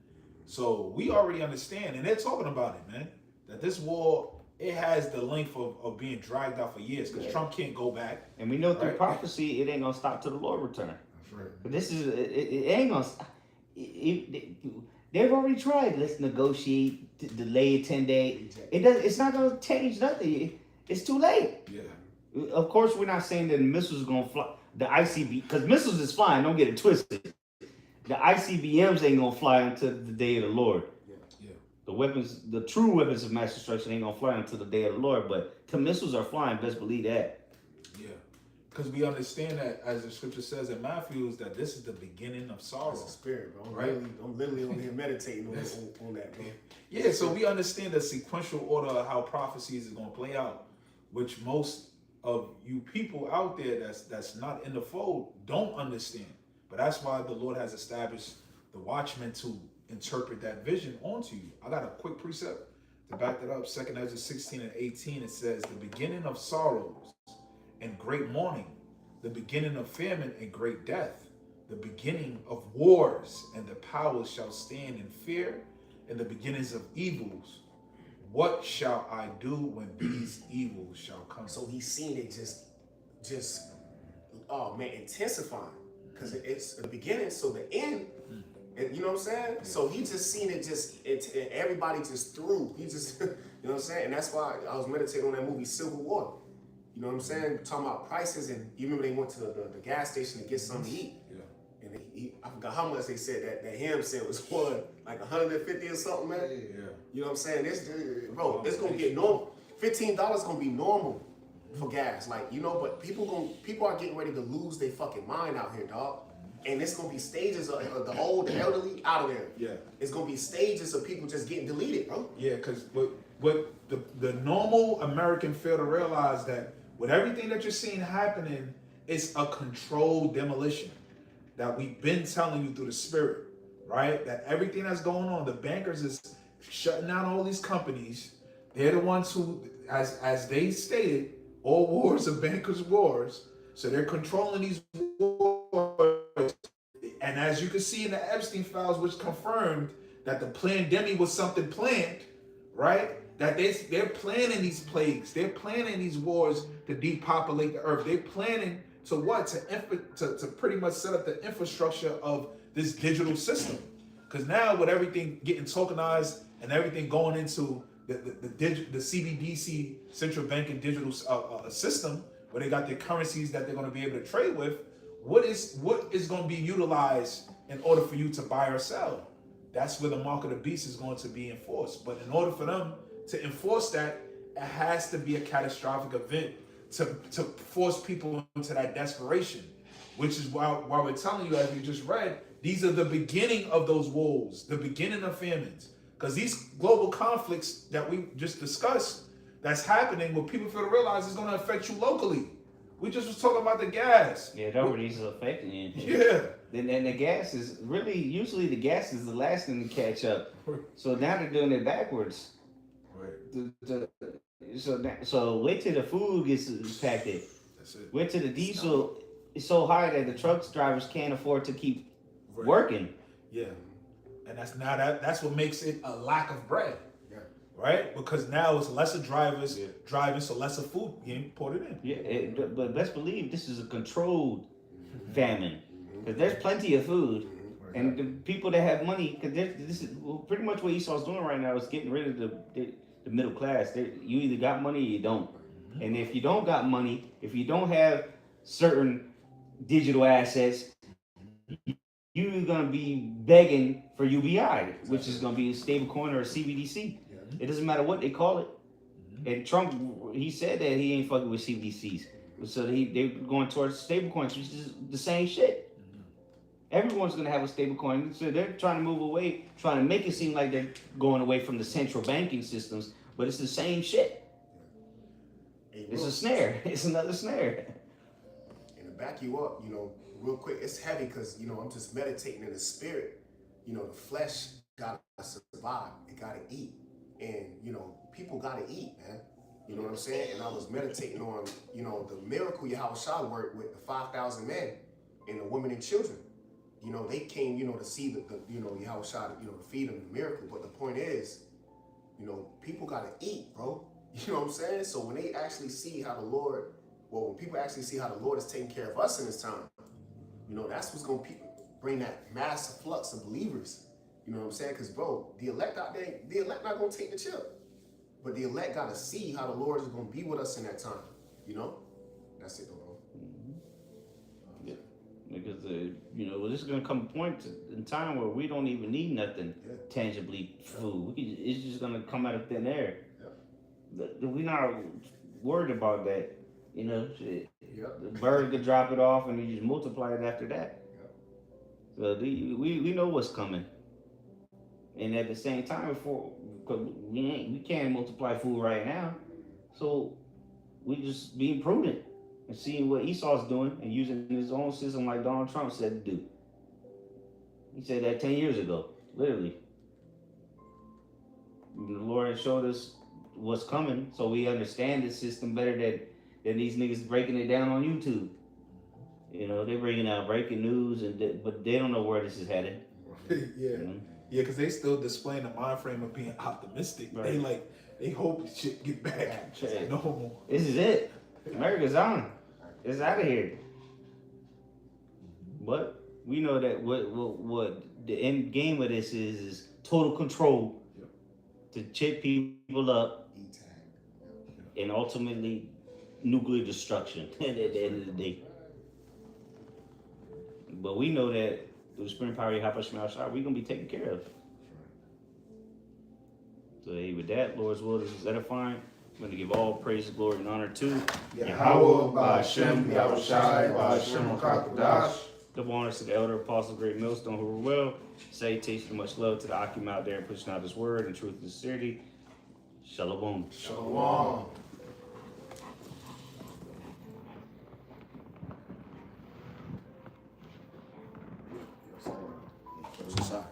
[SPEAKER 4] So we already understand, and they're talking about it, man, that this war, it has the length of being dragged out for years, because Trump can't go back.
[SPEAKER 1] And we know through prophecy, it ain't gonna stop till the Lord return.
[SPEAKER 4] That's right.
[SPEAKER 1] But this is it ain't gonna. They've already tried. Let's negotiate, delay it 10 days. It's not gonna change nothing. It's too late.
[SPEAKER 4] Yeah.
[SPEAKER 1] Of course, we're not saying that the missiles are gonna fly. The ICB, because missiles is flying. Don't get it twisted. The ICBMs ain't gonna fly until the day of the Lord.
[SPEAKER 4] Yeah.
[SPEAKER 1] The weapons, the true weapons of mass destruction, ain't gonna fly until the day of the Lord. But the missiles are flying. Best believe that.
[SPEAKER 4] Yeah. Because we understand that, as the scripture says in Matthew, that this is the beginning of sorrow.
[SPEAKER 2] That's the spirit, bro.
[SPEAKER 4] Right?
[SPEAKER 2] I'm literally on here meditating on that, bro.
[SPEAKER 4] Yeah, so we understand the sequential order of how prophecies is going to play out, which most of you people out there that's not in the fold don't understand. But that's why the Lord has established the watchmen to interpret that vision onto you. I got a quick precept to back that up. 2nd Ezra 16 and 18, it says, the beginning of sorrows and great mourning, the beginning of famine and great death, the beginning of wars, and the powers shall stand in fear, and the beginnings of evils. What shall I do when these evils shall come?
[SPEAKER 2] So he's seen it just oh man, intensifying. Because it's the beginning, so the end, and you know what I'm saying? So he just seen it everybody just threw. He just, you know what I'm saying? And that's why I was meditating on that movie Civil War. You know what I'm saying? Talking about prices, and you remember they went to the gas station to get something to eat. Yeah. And I forgot how much they said that him said was what, like 150 or something, man?
[SPEAKER 4] Yeah.
[SPEAKER 2] You know what I'm saying? Bro, it's gonna get normal. $15 gonna be normal for gas, like, you know, but people are getting ready to lose their fucking mind out here, dog. And it's gonna be stages of the old, the elderly out of there.
[SPEAKER 4] Yeah.
[SPEAKER 2] It's gonna be stages of people just getting deleted, bro.
[SPEAKER 4] Yeah, because what the normal American fail to realize that with everything that you're seeing happening, it's a controlled demolition that we've been telling you through the spirit, right? That everything that's going on, the bankers is shutting down all these companies. They're the ones who, as they stated, all wars are bankers' wars. So they're controlling these wars. And as you can see in the Epstein files, which confirmed that the pandemic was something planned, right? That they're planning these plagues. They're planning these wars to depopulate the earth. They're planning to what? To pretty much set up the infrastructure of this digital system. Because now with everything getting tokenized and everything going into the CBDC, central banking digital system, where they got their currencies that they're going to be able to trade with, what is going to be utilized in order for you to buy or sell? That's where the mark of the beast is going to be enforced. But in order for them to enforce that, it has to be a catastrophic event to force people into that desperation, which is why we're telling you, as you just read, these are the beginning of those wars, the beginning of famines. Because these global conflicts that we just discussed, that's happening, what people fail to realize is going to affect you locally. We just was talking about the gas.
[SPEAKER 1] Yeah, it already is affecting you.
[SPEAKER 4] Yeah.
[SPEAKER 1] And the gas is usually the gas is the last thing to catch up. So now they're doing it backwards.
[SPEAKER 4] Right.
[SPEAKER 1] So wait till the food gets impacted.
[SPEAKER 4] That's it.
[SPEAKER 1] Wait till the diesel is so high that the truck drivers can't afford to keep working.
[SPEAKER 4] Yeah. And that's what makes it a lack of bread. Yeah. Right? Because now it's lesser drivers driving, so lesser food getting ported in.
[SPEAKER 1] Yeah, but best believe this is a controlled famine. Because there's plenty of food. And the people that have money, because this is pretty much what Esau's doing right now, is getting rid of the middle class. You either got money or you don't. And if you don't got money, if you don't have certain digital assets, you're going to be begging for UBI, which is going to be a stable coin or a CBDC. It doesn't matter what they call it. And Trump, he said that he ain't fucking with CBDCs. So they're going towards stablecoins, which is the same shit. Everyone's gonna have a stablecoin. So they're trying to move away, trying to make it seem like they're going away from the central banking systems, but it's the same shit.
[SPEAKER 2] Hey,
[SPEAKER 1] It's a snare. It's another snare.
[SPEAKER 2] And to back you up, real quick, it's heavy because, I'm just meditating in the spirit. The flesh gotta survive. It gotta eat. And, people gotta eat, man. You know what I'm saying? And I was meditating on, the miracle Yahushua worked with the 5,000 men and the women and children. They came, to see the Yahushua, to feed them the miracle. But the point is, people gotta eat, bro. You know what I'm saying? So when they actually see how when people actually see how the Lord is taking care of us in this time, that's what's gonna bring that massive flux of believers. You know what I'm saying? Because, bro, the elect out there, the elect not gonna take the chip. But the elect gotta see how the Lord is gonna be with us in that time. That's it, though, bro.
[SPEAKER 1] Yeah. Because this is gonna come a point in time where we don't even need nothing tangibly food. It's just gonna come out of thin air. We're not worried about that. Shit. The bird could drop it off and you just multiply it after that. So we know what's coming. And at the same time, because we can't multiply food right now, so we just being prudent and seeing what Esau's doing and using his own system like Donald Trump said to do. He said that 10 years ago, literally. The Lord showed us what's coming, so we understand the system better than these niggas breaking it down on YouTube. They're bringing out breaking news, but they don't know where this is headed.
[SPEAKER 4] Yeah. Yeah, because they still displaying the mind frame of being optimistic. Right. They hope shit get back to normal.
[SPEAKER 1] This is it. America's on. It's out of here. But we know that what the end game of this is total control to chip people up and ultimately nuclear destruction at the end of the day. But we know that through the spring power of Yahushua, we're going to be taken care of. So hey, with that, Lord's will, this is edifying. I'm going to give all praise, glory, and honor to
[SPEAKER 4] Yahweh, Ba'Shem, Yahushai, Ba'Shem, HaKadosh.
[SPEAKER 1] Double honors to the elder apostle, great millstone, who were well. Salutation and much love to the Akim out there pushing out his word and truth and sincerity. Shalom.
[SPEAKER 4] Shalom.
[SPEAKER 2] Side.